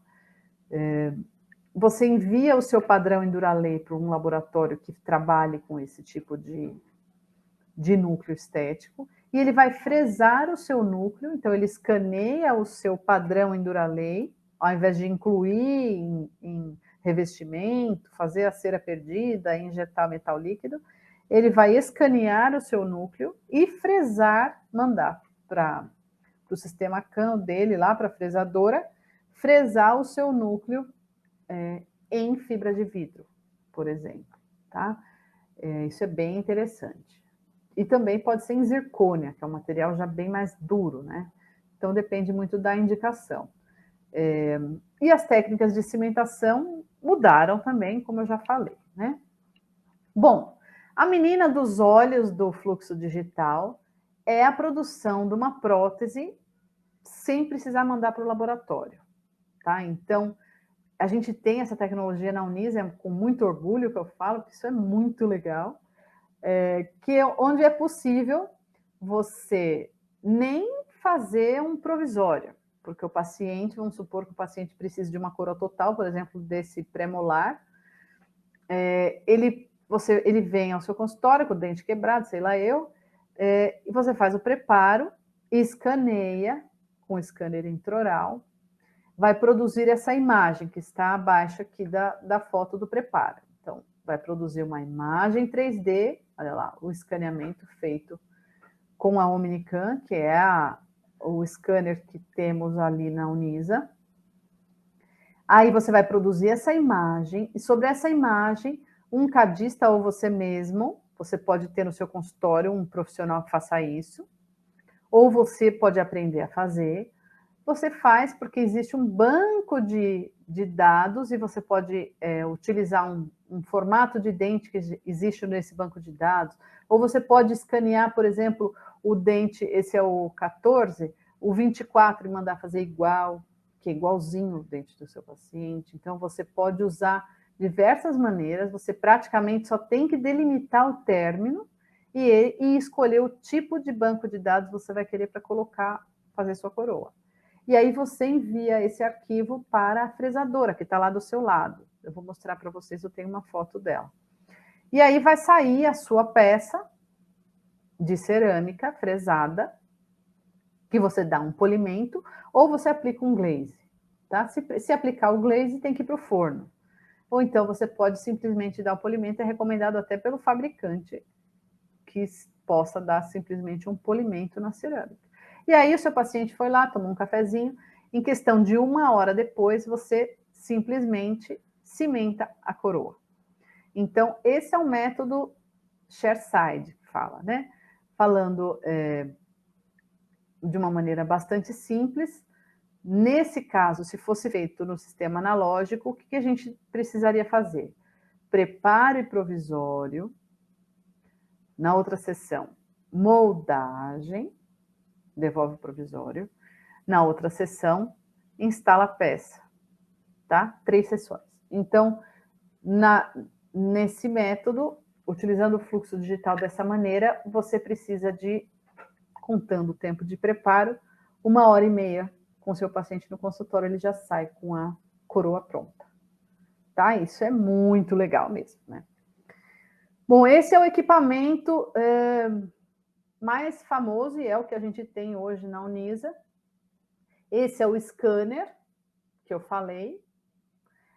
Você envia o seu padrão em Duralei para um laboratório que trabalhe com esse tipo de núcleo estético, e ele vai fresar o seu núcleo, então ele escaneia o seu padrão em Duralei, ao invés de incluir em revestimento, fazer a cera perdida, injetar metal líquido, ele vai escanear o seu núcleo e fresar, mandar para o sistema CAM dele, lá para a fresadora, fresar o seu núcleo em fibra de vidro, por exemplo. Tá? Isso é bem interessante. E também pode ser em zircônia, que é um material já bem mais duro, né? Então depende muito da indicação. E as técnicas de cimentação mudaram também, como eu já falei, né? Bom, a menina dos olhos do fluxo digital é a produção de uma prótese sem precisar mandar para o laboratório, tá? Então, a gente tem essa tecnologia na Unisa, com muito orgulho que eu falo, que isso é muito legal, onde é possível você nem fazer um provisório, porque o paciente, vamos supor que o paciente precise de uma coroa total, por exemplo, desse pré-molar, ele vem ao seu consultório com o dente quebrado, sei lá eu, e você faz o preparo, escaneia com o scanner intraoral, vai produzir essa imagem que está abaixo aqui da foto do preparo. Então, vai produzir uma imagem 3D, olha lá, o escaneamento feito com a Omnicam, que é o scanner que temos ali na Unisa. Aí você vai produzir essa imagem, e sobre essa imagem, um cadista ou você mesmo, você pode ter no seu consultório um profissional que faça isso, ou você pode aprender a fazer. Você faz porque existe um banco de dados e você pode utilizar um formato de dente que existe nesse banco de dados, ou você pode escanear, por exemplo, o dente, esse é o 14, o 24 e mandar fazer igual, que é igualzinho o dente do seu paciente. Então, você pode usar diversas maneiras, você praticamente só tem que delimitar o término e escolher o tipo de banco de dados você vai querer para fazer sua coroa. E aí você envia esse arquivo para a fresadora, que está lá do seu lado. Eu vou mostrar para vocês, eu tenho uma foto dela. E aí vai sair a sua peça de cerâmica fresada, que você dá um polimento, ou você aplica um glaze. Tá? Se aplicar o glaze, tem que ir para o forno. Ou então você pode simplesmente dar o polimento, é recomendado até pelo fabricante que possa dar simplesmente um polimento na cerâmica. E aí o seu paciente foi lá, tomou um cafezinho, em questão de 1 hora depois, você simplesmente cimenta a coroa. Então, esse é um método chairside, que fala, né? Falando de uma maneira bastante simples. Nesse caso, se fosse feito no sistema analógico, o que a gente precisaria fazer? Preparo provisório. Na outra sessão, moldagem, devolve o provisório. Na outra sessão, instala a peça, tá? 3 sessões. Então, nesse método, utilizando o fluxo digital dessa maneira, você precisa de, contando o tempo de preparo, 1h30 com o seu paciente no consultório, ele já sai com a coroa pronta. Tá? Isso é muito legal mesmo, né? Bom, esse é o equipamento mais famoso e é o que a gente tem hoje na Unisa. Esse é o scanner que eu falei.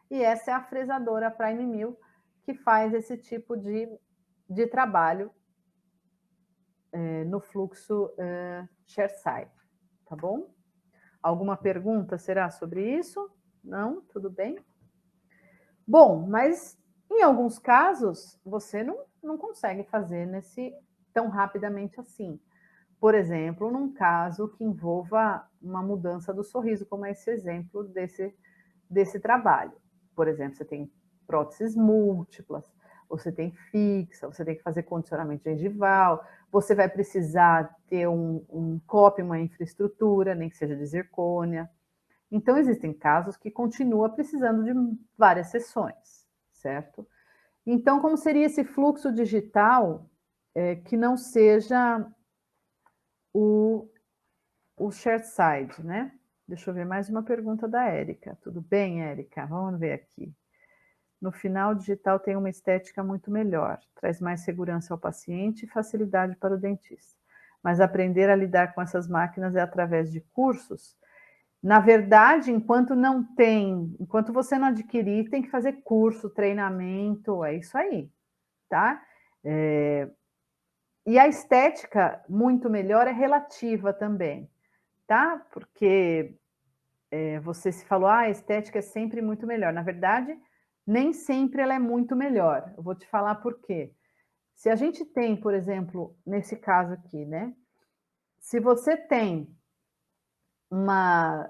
E essa é a fresadora Prime 1000 que faz esse tipo de trabalho no fluxo ShareSide, tá bom? Alguma pergunta será sobre isso? Não? Tudo bem? Bom, mas em alguns casos você não consegue fazer tão rapidamente assim. Por exemplo, num caso que envolva uma mudança do sorriso, como é esse exemplo desse trabalho. Por exemplo, você tem próteses múltiplas, você tem fixa, você tem que fazer condicionamento gengival, você vai precisar ter um COP, uma infraestrutura, nem que seja de zircônia. Então, existem casos que continua precisando de várias sessões, certo? Então, como seria esse fluxo digital que não seja o ShareSide, né? Deixa eu ver mais uma pergunta da Érica. Tudo bem, Érica? Vamos ver aqui. No final, o digital tem uma estética muito melhor, traz mais segurança ao paciente e facilidade para o dentista. Mas aprender a lidar com essas máquinas é através de cursos. Na verdade, enquanto você não adquirir, tem que fazer curso, treinamento, é isso aí, tá? E a estética muito melhor é relativa também, tá? Porque você se falou, a estética é sempre muito melhor. Na verdade, nem sempre ela é muito melhor. Eu vou te falar por quê. Se a gente tem, por exemplo, nesse caso aqui, né? Se você tem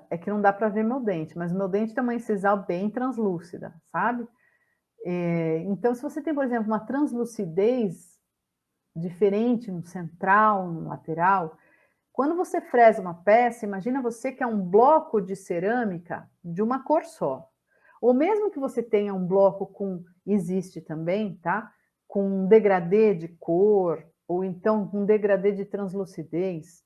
é que não dá para ver meu dente, mas o meu dente tem uma incisal bem translúcida, sabe? Então, se você tem, por exemplo, uma translucidez diferente no central, no lateral, quando você fresa uma peça, imagina você que é um bloco de cerâmica de uma cor só. Ou mesmo que você tenha um bloco existe também, tá? Com um degradê de cor, ou então um degradê de translucidez,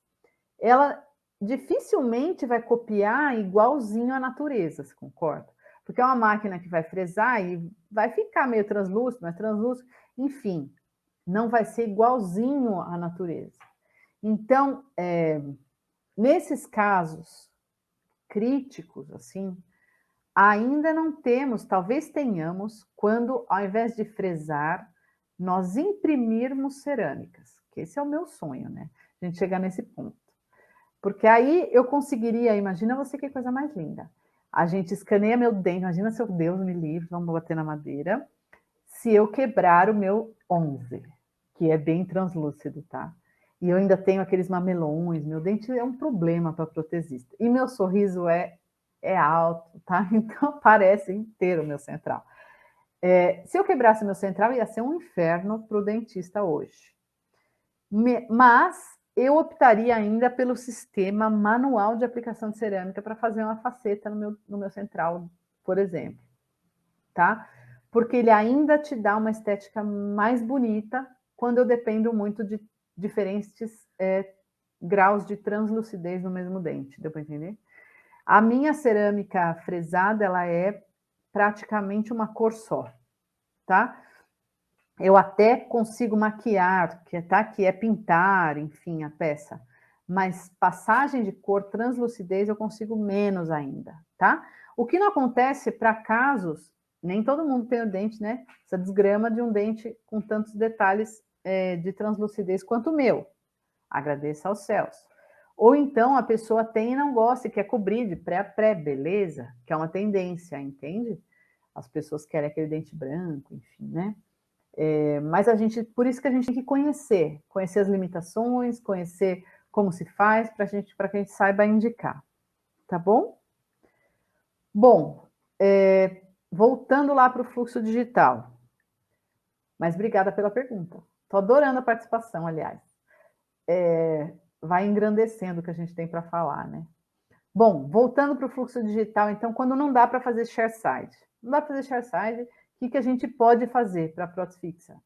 ela dificilmente vai copiar igualzinho à natureza, você concorda? Porque é uma máquina que vai fresar e vai ficar meio translúcido, mas translúcido, enfim, não vai ser igualzinho à natureza. Então, nesses casos críticos, assim, ainda não temos, talvez tenhamos, quando ao invés de fresar, nós imprimirmos cerâmicas, que esse é o meu sonho, né? A gente chegar nesse ponto. Porque aí eu conseguiria, imagina você que coisa mais linda. A gente escaneia meu dente, imagina se Deus me livre, vamos bater na madeira, se eu quebrar o meu 11, que é bem translúcido, tá? E eu ainda tenho aqueles mamelões, meu dente é um problema para protesista. E meu sorriso é alto, tá? Então parece inteiro o meu central. Se eu quebrasse meu central, ia ser um inferno para o dentista hoje. Mas eu optaria ainda pelo sistema manual de aplicação de cerâmica para fazer uma faceta no meu central, por exemplo, tá? Porque ele ainda te dá uma estética mais bonita quando eu dependo muito de diferentes graus de translucidez no mesmo dente, deu para entender? A minha cerâmica fresada, ela é praticamente uma cor só, tá? Eu até consigo maquiar, que é pintar, enfim, a peça. Mas passagem de cor, translucidez, eu consigo menos ainda, tá? O que não acontece para casos, nem todo mundo tem o dente, né? Essa desgrama de um dente com tantos detalhes de translucidez quanto o meu. Agradeça aos céus. Ou então a pessoa tem e não gosta e quer cobrir de pré a pré, beleza? Que é uma tendência, entende? As pessoas querem aquele dente branco, enfim, né? Mas por isso que a gente tem que conhecer as limitações, conhecer como se faz, para que a gente saiba indicar, tá bom? Bom, voltando lá para o fluxo digital. Mas obrigada pela pergunta. Estou adorando a participação, aliás. Vai engrandecendo o que a gente tem para falar, né? Bom, voltando para o fluxo digital, então, quando não dá para fazer ShareSide. Não dá para fazer ShareSide, o que a gente pode fazer para a prótese fixa?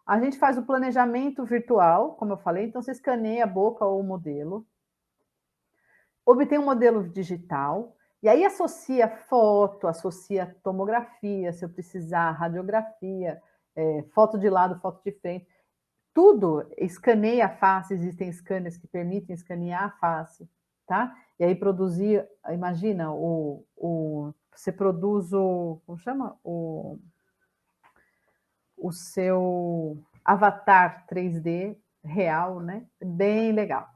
A gente faz o planejamento virtual, como eu falei, então você escaneia a boca ou o modelo, obtém um modelo digital, e aí associa foto, associa tomografia, se eu precisar, radiografia, foto de lado, foto de frente, tudo escaneia a face, existem scanners que permitem escanear a face, tá? E aí produzir, imagina, você produz como chama? O seu avatar 3D real, né? Bem legal.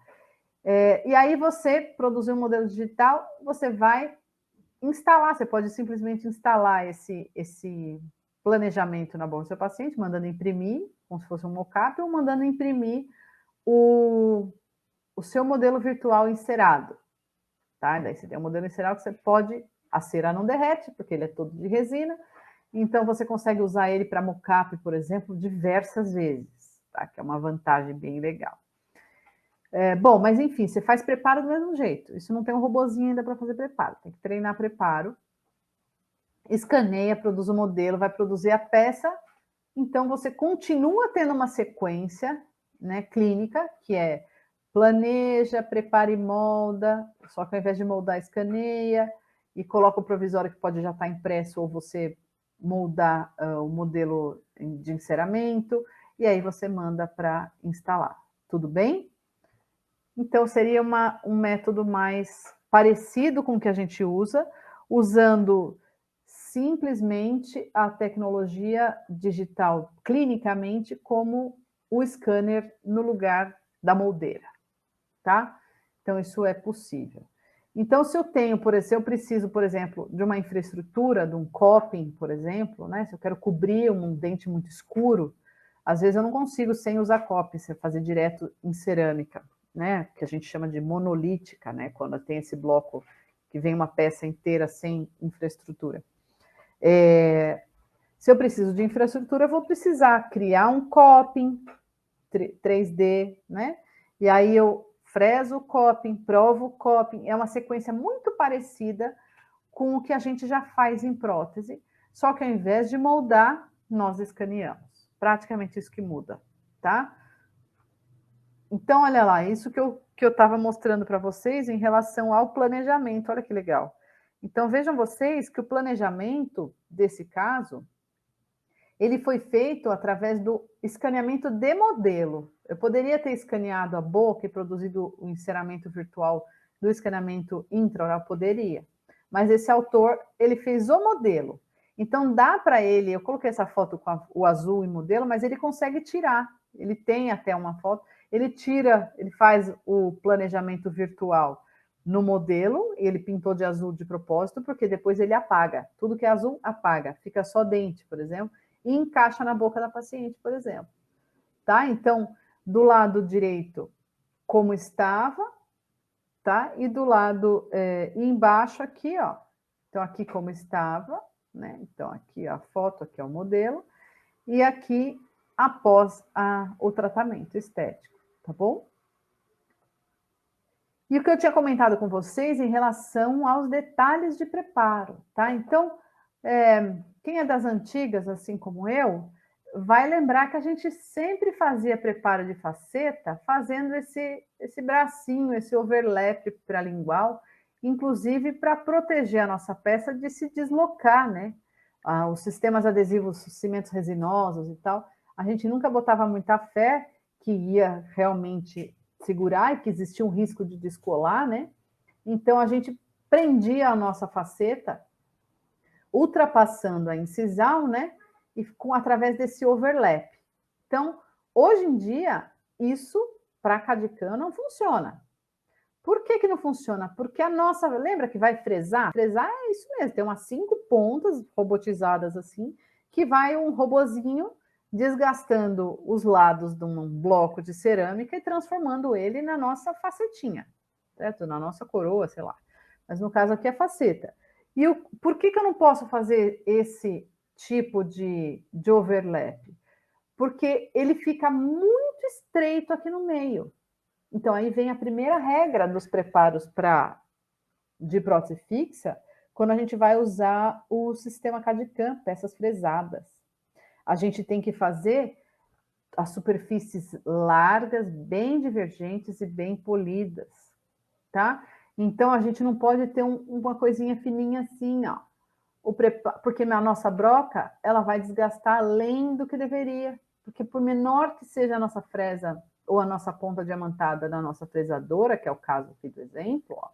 E aí você produziu um modelo digital, você vai instalar, você pode simplesmente instalar esse planejamento na boca do seu paciente, mandando imprimir, como se fosse um mockup, ou mandando imprimir o seu modelo virtual encerado. Tá? Daí você tem um modelo encerado que você pode, a cera não derrete, porque ele é todo de resina, então você consegue usar ele para mockup, por exemplo, diversas vezes, tá? Que é uma vantagem bem legal. Bom, mas enfim, você faz preparo do mesmo jeito. Isso não tem um robozinho ainda para fazer preparo, tem que treinar preparo. Escaneia, produz o modelo, vai produzir a peça, então você continua tendo uma sequência, né, clínica, que é planeja, prepara e molda, só que ao invés de moldar, escaneia e coloca o provisório que pode já estar impresso ou você moldar o modelo de enceramento e aí você manda para instalar. Tudo bem? Então, seria um método mais parecido com o que a gente usa, usando simplesmente a tecnologia digital clinicamente como o scanner no lugar da moldeira, tá? Então, isso é possível. Então, se eu tenho, por exemplo, se eu preciso, por exemplo, de uma infraestrutura, de um coping, por exemplo, né? Se eu quero cobrir um dente muito escuro, às vezes eu não consigo sem usar coping, você fazer direto em cerâmica, né? Que a gente chama de monolítica, né? Quando tem esse bloco que vem uma peça inteira sem infraestrutura. Se eu preciso de infraestrutura, eu vou precisar criar um coping 3D, né? E aí eu freso o coping, provo o coping. É uma sequência muito parecida com o que a gente já faz em prótese, só que ao invés de moldar, nós escaneamos. Praticamente isso que muda, tá? Então, olha lá, isso que eu estava mostrando para vocês em relação ao planejamento. Olha que legal. Então, vejam vocês que o planejamento desse caso, ele foi feito através do escaneamento de modelo. Eu poderia ter escaneado a boca e produzido o enceramento virtual do escaneamento intraoral, poderia. Mas esse autor, ele fez o modelo. Então, dá para ele, eu coloquei essa foto com o azul e modelo, mas ele consegue tirar. Ele tem até uma foto, ele tira, ele faz o planejamento virtual no modelo, ele pintou de azul de propósito, porque depois ele apaga. Tudo que é azul, apaga. Fica só dente, por exemplo, e encaixa na boca da paciente, por exemplo. Tá? Então, do lado direito, como estava, tá? E do lado embaixo aqui, ó. Então, aqui como estava, né? Então, aqui a foto, aqui é o modelo, e aqui após o tratamento estético, tá bom? E o que eu tinha comentado com vocês em relação aos detalhes de preparo, tá? Então, quem é das antigas, assim como eu, vai lembrar que a gente sempre fazia preparo de faceta fazendo esse bracinho, esse overlap para lingual, inclusive para proteger a nossa peça de se deslocar, né? Os sistemas adesivos, cimentos resinosos e tal, a gente nunca botava muita fé que ia realmente segurar e que existia um risco de descolar, né? Então a gente prendia a nossa faceta ultrapassando a incisal, né? E através desse overlap. Então, hoje em dia, isso para CAD/CAM não funciona. Por que não funciona? Porque a nossa, lembra que vai fresar? Fresar é isso mesmo, tem umas 5 pontas robotizadas assim, que vai um robozinho desgastando os lados de um bloco de cerâmica e transformando ele na nossa facetinha, certo? Na nossa coroa, sei lá. Mas no caso aqui é faceta. E por que eu não posso fazer esse tipo de overlap? Porque ele fica muito estreito aqui no meio. Então, aí vem a primeira regra dos preparos de prótese fixa, quando a gente vai usar o sistema CAD/CAM, peças fresadas. A gente tem que fazer as superfícies largas, bem divergentes e bem polidas, tá? Então, a gente não pode ter uma coisinha fininha assim, ó. Porque a nossa broca, ela vai desgastar além do que deveria. Porque por menor que seja a nossa fresa ou a nossa ponta diamantada da nossa fresadora, que é o caso aqui do exemplo, ó,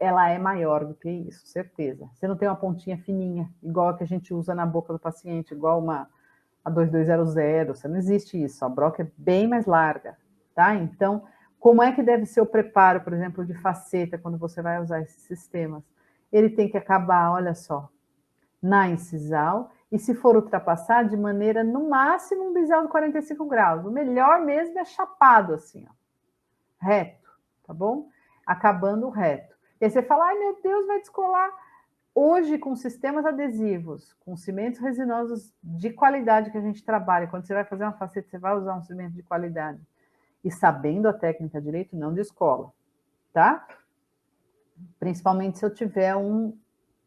ela é maior do que isso, certeza. Você não tem uma pontinha fininha, igual a que a gente usa na boca do paciente, igual a 2200, você não existe isso, a broca é bem mais larga, tá? Então, como é que deve ser o preparo, por exemplo, de faceta, quando você vai usar esses sistemas? Ele tem que acabar, olha só, na incisal, e se for ultrapassar, de maneira, no máximo, um bisel de 45 graus. O melhor mesmo é chapado, assim, ó, reto, tá bom? Acabando reto. E aí você fala, ai meu Deus, vai descolar. Hoje, com sistemas adesivos, com cimentos resinosos de qualidade que a gente trabalha, quando você vai fazer uma faceta, você vai usar um cimento de qualidade, e sabendo a técnica direito, não descola, tá? Principalmente se eu tiver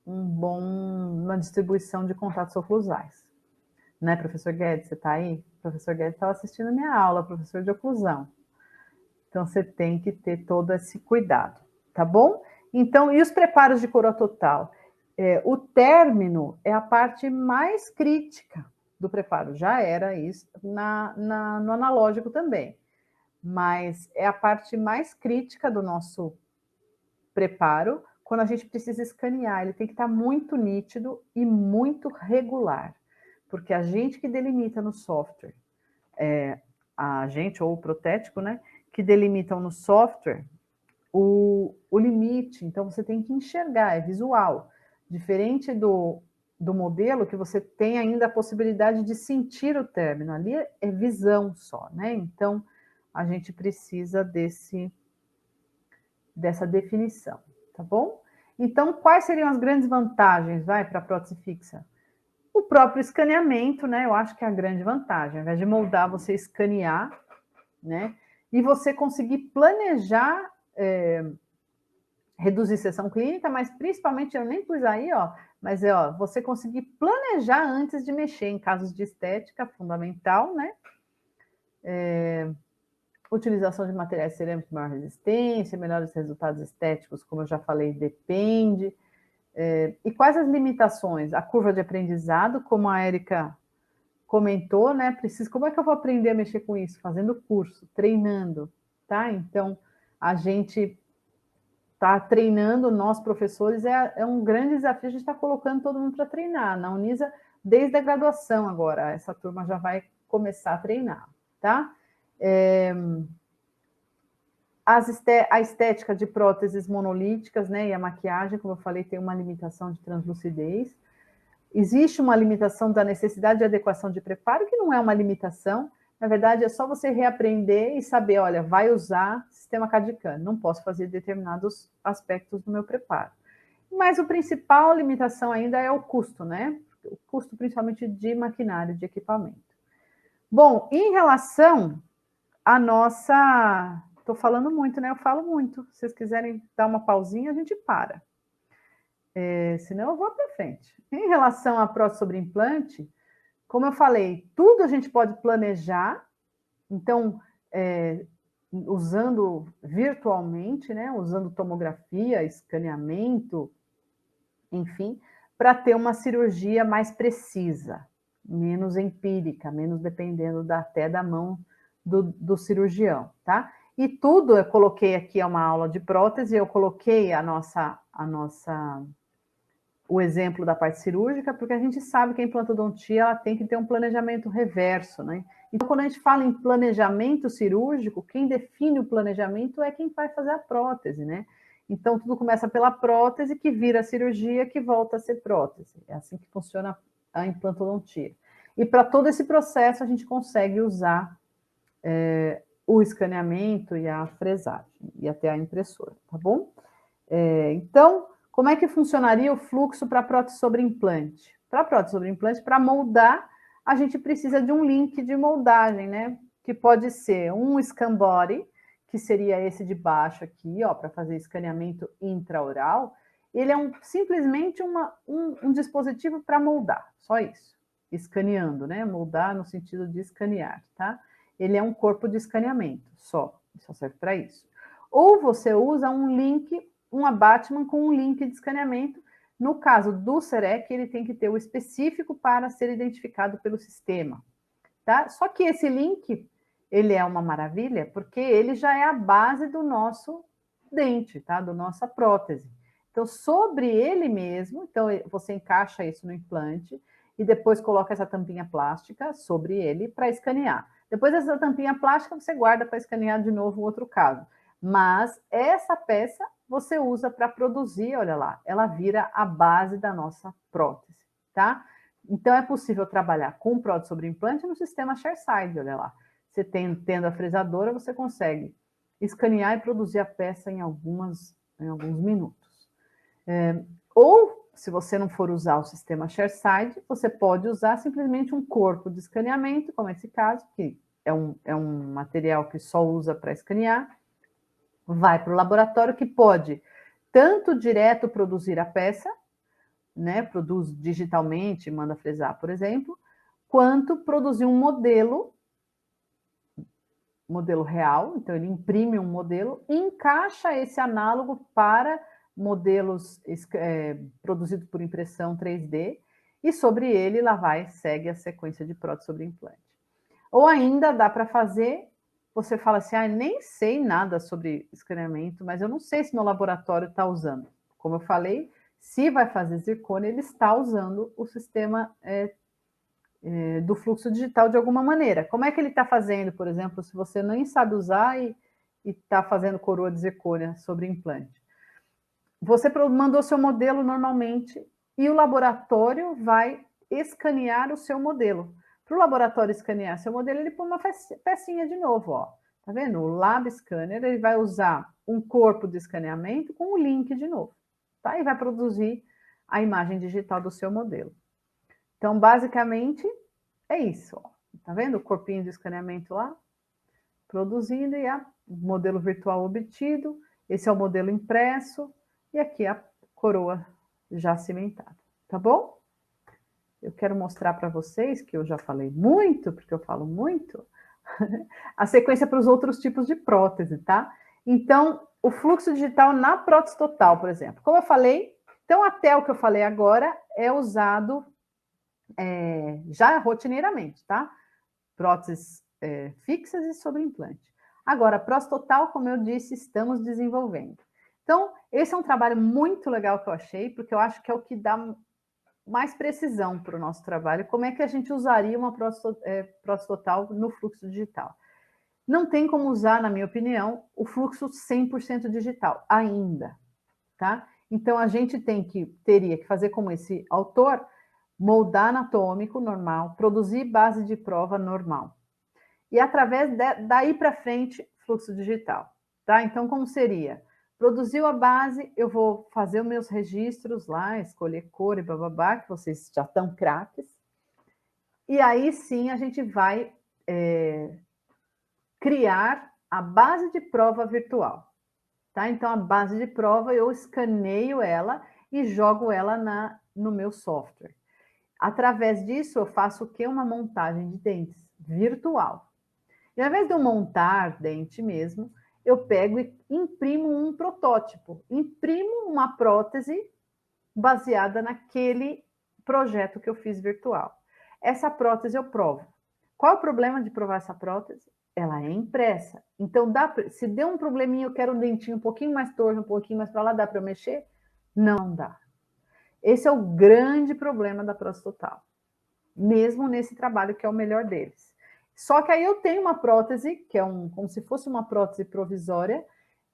uma distribuição de contatos oclusais. Né, professor Guedes, você está aí? O professor Guedes estava assistindo a minha aula, professor de oclusão. Então, você tem que ter todo esse cuidado, tá bom? Então, e os preparos de coroa total? O término é a parte mais crítica do preparo. Já era isso no analógico também. Mas é a parte mais crítica do nosso preparo, quando a gente precisa escanear. Ele tem que estar muito nítido e muito regular. Porque a gente que delimita no software, a gente ou o protético, né, que delimitam no software o limite. Então, você tem que enxergar, é visual. Diferente do modelo, que você tem ainda a possibilidade de sentir o término. Ali é visão só, né? Então, a gente precisa dessa definição, tá bom? Então, quais seriam as grandes vantagens, para a prótese fixa? O próprio escaneamento, né? Eu acho que é a grande vantagem. Ao invés de moldar, você escanear, né? E você conseguir planejar, reduzir sessão clínica, mas principalmente, eu nem pus aí, mas você conseguir planejar antes de mexer em casos de estética, fundamental, né? Utilização de materiais cerâmicos de maior resistência, melhores resultados estéticos, como eu já falei, depende. E quais as limitações? A curva de aprendizado, como a Érica comentou, né? Como é que eu vou aprender a mexer com isso? Fazendo curso, treinando, tá? Então, a gente está treinando, nós professores, é um grande desafio, a gente está colocando todo mundo para treinar. Na Unisa, desde a graduação agora, essa turma já vai começar a treinar, tá? A estética de próteses monolíticas, né, e a maquiagem, como eu falei, tem uma limitação de translucidez. Existe uma limitação da necessidade de adequação de preparo, que não é uma limitação, na verdade é só você reaprender e saber, olha, vai usar sistema CAD/CAM, não posso fazer determinados aspectos do meu preparo. Mas a principal limitação ainda é o custo, né? O custo principalmente de maquinário, de equipamento. Bom, em relação à nossa... Estou falando muito, né? Eu falo muito. Se vocês quiserem dar uma pausinha, a gente para. Senão eu vou para frente. Em relação à prótese sobre implante, como eu falei, tudo a gente pode planejar. Então, usando virtualmente, né? Usando tomografia, escaneamento, enfim, para ter uma cirurgia mais precisa, menos empírica, menos dependendo até da mão do cirurgião, tá? E tudo eu coloquei aqui, é uma aula de prótese, eu coloquei o exemplo da parte cirúrgica, porque a gente sabe que a implantodontia ela tem que ter um planejamento reverso, né? Então, quando a gente fala em planejamento cirúrgico, quem define o planejamento é quem vai fazer a prótese, né? Então, tudo começa pela prótese, que vira cirurgia, que volta a ser prótese. É assim que funciona a implantodontia. E para todo esse processo, a gente consegue usar o escaneamento e a fresagem, e até a impressora, tá bom? Então, como é que funcionaria o fluxo para prótese sobre implante? Para prótese sobre implante, para moldar, a gente precisa de um link de moldagem, né? Que pode ser um scan body, que seria esse de baixo aqui, para fazer escaneamento intraoral. Ele é simplesmente um dispositivo para moldar, só isso. Escaneando, né? Moldar no sentido de escanear, tá? Ele é um corpo de escaneamento, só serve para isso. Ou você usa um link, um abattement com um link de escaneamento. No caso do CEREC, ele tem que ter o específico para ser identificado pelo sistema, tá? Só que esse link, ele é uma maravilha, porque ele já é a base do nosso dente, tá? Da nossa prótese. Então, sobre ele mesmo, então você encaixa isso no implante, e depois coloca essa tampinha plástica sobre ele para escanear. Depois dessa tampinha plástica você guarda para escanear de novo um outro caso. Mas essa peça você usa para produzir, olha lá, ela vira a base da nossa prótese, tá? Então é possível trabalhar com prótese sobre implante no sistema chairside, olha lá. Você tendo a fresadora, você consegue escanear e produzir a peça em alguns minutos. Ou, se você não for usar o sistema chairside, você pode usar simplesmente um corpo de escaneamento, como esse caso, que é um material que só usa para escanear, vai para o laboratório, que pode tanto direto produzir a peça, né, produz digitalmente, manda fresar, por exemplo, quanto produzir um modelo real, então ele imprime um modelo e encaixa esse análogo para modelos produzidos por impressão 3D, e sobre ele lá segue a sequência de prótese sobre implante. Ou ainda dá para fazer, você fala assim, nem sei nada sobre escaneamento, mas eu não sei se meu laboratório está usando. Como eu falei, se vai fazer zircônia, ele está usando o sistema do fluxo digital de alguma maneira. Como é que ele está fazendo, por exemplo, se você nem sabe usar e está fazendo coroa de zircônia sobre implante? Você mandou seu modelo normalmente e o laboratório vai escanear o seu modelo. Para o laboratório escanear seu modelo, ele põe uma pecinha de novo, ó. Tá vendo? O Lab Scanner, ele vai usar um corpo de escaneamento com o link de novo, tá? E vai produzir a imagem digital do seu modelo. Então, basicamente, é isso, ó. Tá vendo o corpinho de escaneamento lá? Produzindo e o modelo virtual obtido. Esse é o modelo impresso e aqui a coroa já cimentada, tá bom? Eu quero mostrar para vocês, que eu já falei muito, porque eu falo muito, a sequência para os outros tipos de prótese, tá? Então, o fluxo digital na prótese total, por exemplo. Como eu falei, então até o que eu falei agora é usado já rotineiramente, tá? Próteses fixas e sobre implante. Agora, prótese total, como eu disse, estamos desenvolvendo. Então, esse é um trabalho muito legal que eu achei, porque eu acho que é o que dá mais precisão para o nosso trabalho. Como é que a gente usaria uma prótese total no fluxo digital? Não tem como usar, na minha opinião, o fluxo 100% digital, ainda, tá? Então, a gente teria que fazer como esse autor, moldar anatômico normal, produzir base de prova normal. E através daí para frente, fluxo digital, tá? Então, como seria? Produziu a base, eu vou fazer os meus registros lá, escolher cor e bababá, que vocês já estão craques. E aí sim a gente vai criar a base de prova virtual, tá? Então, a base de prova, eu escaneio ela e jogo ela no meu software. Através disso, eu faço o quê? Uma montagem de dentes virtual. E ao invés de eu montar dente mesmo, eu pego e imprimo um protótipo, imprimo uma prótese baseada naquele projeto que eu fiz virtual. Essa prótese eu provo. Qual é o problema de provar essa prótese? Ela é impressa. Então, se deu um probleminha, eu quero um dentinho um pouquinho mais torto, um pouquinho mais para lá, dá para eu mexer? Não dá. Esse é o grande problema da prótese total, mesmo nesse trabalho que é o melhor deles. Só que aí eu tenho uma prótese, que é como se fosse uma prótese provisória,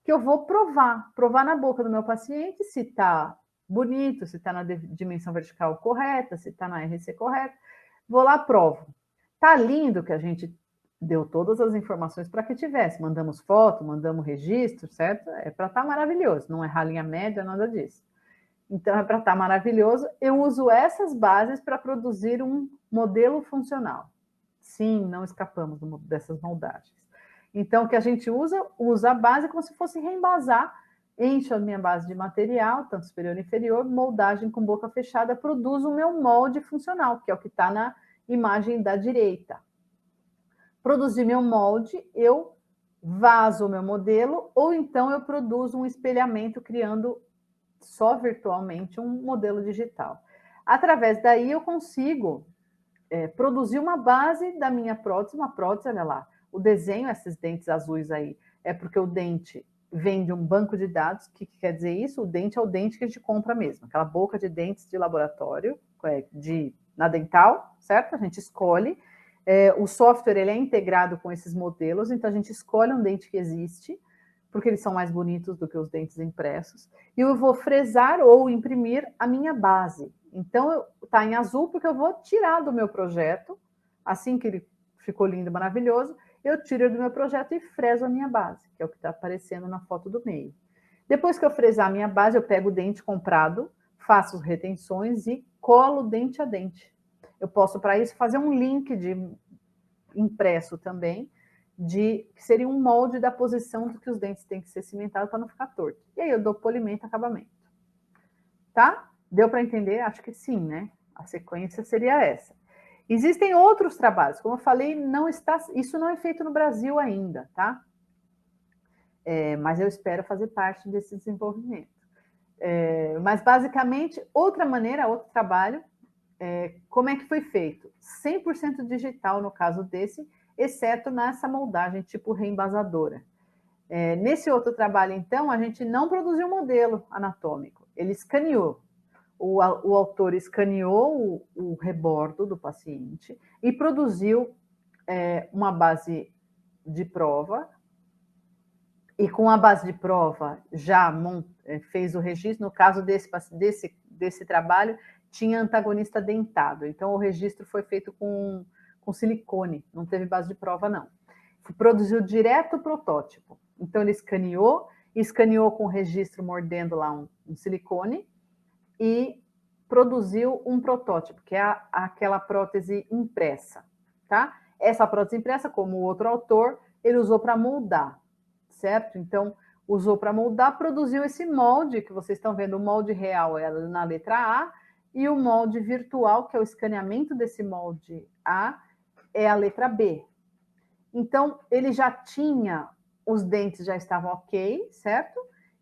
que eu vou provar na boca do meu paciente se está bonito, se está na dimensão vertical correta, se está na RC correta. Vou lá, provo. Tá lindo que a gente deu todas as informações para que tivesse. Mandamos foto, mandamos registro, certo? É para estar maravilhoso, não é ralinha média, nada disso. Então, é para estar maravilhoso. Eu uso essas bases para produzir um modelo funcional. Sim, não escapamos dessas moldagens. Então, o que a gente usa a base como se fosse reembasar, encho a minha base de material, tanto superior e inferior, moldagem com boca fechada, produzo o meu molde funcional, que é o que está na imagem da direita. Produzi meu molde, eu vazo o meu modelo, ou então eu produzo um espelhamento criando só virtualmente um modelo digital. Através daí eu consigo produzir uma base da minha prótese, uma prótese, olha lá, o desenho, esses dentes azuis aí, é porque o dente vem de um banco de dados. O que quer dizer isso? O dente é o dente que a gente compra mesmo, aquela boca de dentes de laboratório, na dental, certo? A gente escolhe. O software ele é integrado com esses modelos, então a gente escolhe um dente que existe, porque eles são mais bonitos do que os dentes impressos, e eu vou fresar ou imprimir a minha base. Então, está em azul porque eu vou tirar do meu projeto, assim que ele ficou lindo e maravilhoso, eu tiro do meu projeto e freso a minha base, que é o que está aparecendo na foto do meio. Depois que eu fresar a minha base, eu pego o dente comprado, faço retenções e colo dente a dente. Eu posso, para isso, fazer um link de impresso também, que seria um molde da posição do que os dentes têm que ser cimentados para não ficar torto. E aí eu dou polimento, acabamento. Tá? Deu para entender? Acho que sim, né? A sequência seria essa. Existem outros trabalhos, como eu falei, isso não é feito no Brasil ainda, tá? Mas eu espero fazer parte desse desenvolvimento. Mas basicamente, outro trabalho, como é que foi feito? 100% digital no caso desse, exceto nessa moldagem tipo reembasadora. Nesse outro trabalho, então, a gente não produziu modelo anatômico, ele escaneou. O autor escaneou o rebordo do paciente e produziu uma base de prova, e com a base de prova já fez o registro. No caso desse trabalho, tinha antagonista dentado, então o registro foi feito com silicone, não teve base de prova, não. Produziu direto o protótipo. Então, ele escaneou com registro mordendo lá um silicone e produziu um protótipo, que é aquela prótese impressa, tá? Essa prótese impressa, como o outro autor, ele usou para moldar, certo? Então, usou para moldar, produziu esse molde que vocês estão vendo. O molde real é na letra A, e o molde virtual, que é o escaneamento desse molde A, é a letra B. Então, ele já tinha, os dentes já estavam ok, certo?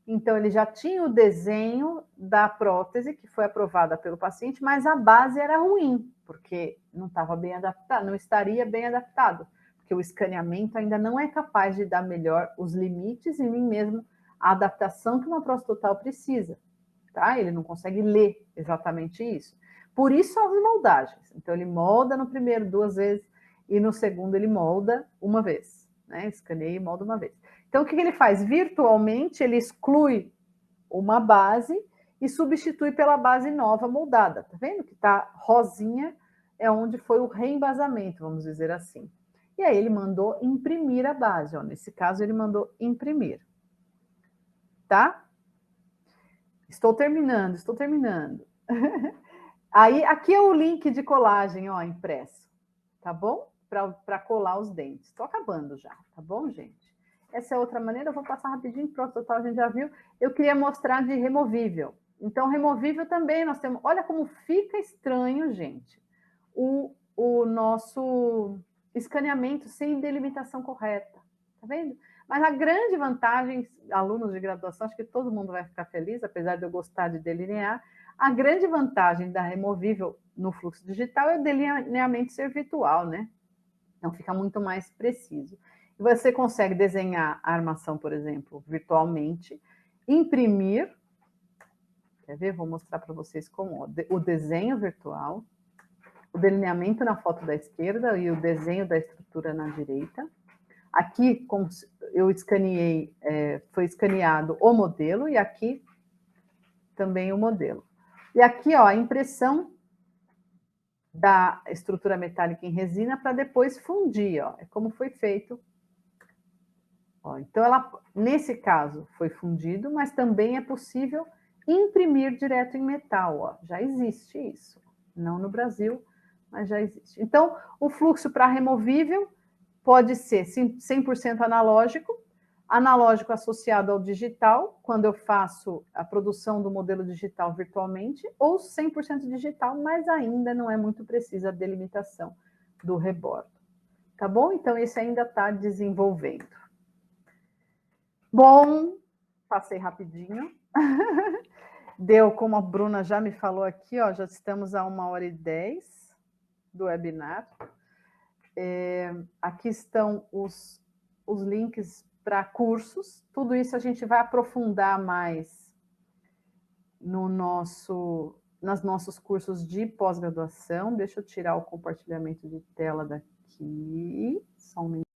Então, ele já tinha o desenho da prótese, que foi aprovada pelo paciente, mas a base era ruim, porque não estava bem adaptado, não estaria bem adaptado, porque o escaneamento ainda não é capaz de dar melhor os limites e nem mesmo a adaptação que uma prótese total precisa, tá? Ele não consegue ler exatamente isso. Por isso, as moldagens. Então, ele molda no primeiro 2 vezes, e no segundo ele molda uma vez, né? Escaneia e molda uma vez. Então, o que ele faz? Virtualmente, ele exclui uma base e substitui pela base nova moldada. Tá vendo que tá rosinha? É onde foi o reembasamento, vamos dizer assim. E aí ele mandou imprimir a base. Ó. Nesse caso, ele mandou imprimir. Tá? Estou terminando. Aí, aqui é o link de colagem, ó, impresso. Tá bom? Para colar os dentes. Estou acabando já, tá bom, gente? Essa é outra maneira, eu vou passar rapidinho, pronto, total, a gente já viu. Eu queria mostrar de removível. Então, removível também nós temos... Olha como fica estranho, gente, o nosso escaneamento sem delimitação correta. Tá vendo? Mas a grande vantagem, alunos de graduação, acho que todo mundo vai ficar feliz, apesar de eu gostar de delinear, a grande vantagem da removível no fluxo digital é o delineamento ser virtual, né? Então, fica muito mais preciso. E você consegue desenhar a armação, por exemplo, virtualmente, imprimir, quer ver? Vou mostrar para vocês como, ó, o desenho virtual, o delineamento na foto da esquerda e o desenho da estrutura na direita. Aqui, como eu escaneei, foi escaneado o modelo, e aqui também o modelo. E aqui, ó, a impressão da estrutura metálica em resina para depois fundir, ó. É como foi feito. Ó, então, nesse caso, foi fundido, mas também é possível imprimir direto em metal, ó. Já existe isso. Não no Brasil, mas já existe. Então, o fluxo para removível pode ser 100% analógico associado ao digital, quando eu faço a produção do modelo digital virtualmente, ou 100% digital, mas ainda não é muito precisa a delimitação do rebordo. Tá bom? Então, esse ainda está desenvolvendo. Bom, passei rapidinho. Deu, como a Bruna já me falou aqui, ó, já estamos a 1h10 do webinar. Aqui estão os links para cursos. Tudo isso a gente vai aprofundar mais no nosso nos nossos cursos de pós-graduação. Deixa eu tirar o compartilhamento de tela daqui. Só um minuto.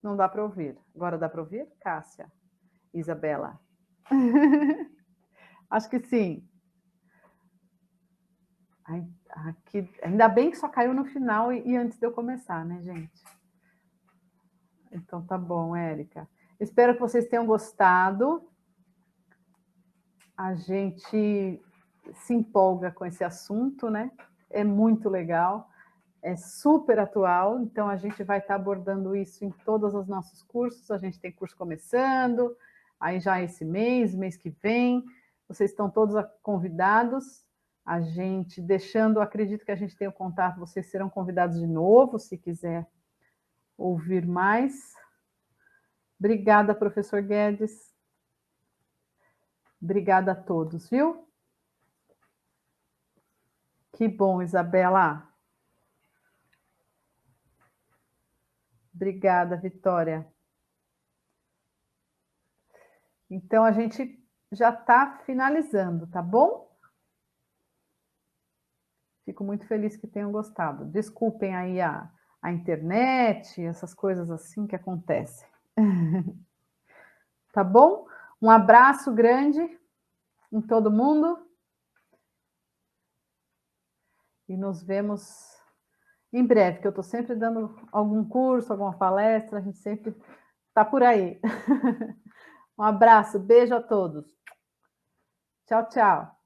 Não dá para ouvir. Agora dá para ouvir, Cássia? Isabela? Acho que sim. Aqui, ainda bem que só caiu no final e antes de eu começar, né, gente? Então tá bom, Érica. Espero que vocês tenham gostado. A gente se empolga com esse assunto, né? É muito legal, é super atual, então a gente vai estar abordando isso em todos os nossos cursos. A gente tem curso começando, aí já esse mês que vem, vocês estão todos convidados. A gente deixando, acredito que a gente tem o contato, vocês serão convidados de novo, se quiser ouvir mais. Obrigada, professor Guedes. Obrigada a todos, viu? Que bom, Isabela. Obrigada, Vitória. Então, a gente já está finalizando, tá bom? Fico muito feliz que tenham gostado. Desculpem aí a internet, essas coisas assim que acontecem. Tá bom? Um abraço grande em todo mundo. E nos vemos em breve, que eu estou sempre dando algum curso, alguma palestra, a gente sempre está por aí. Um abraço, beijo a todos. Tchau, tchau.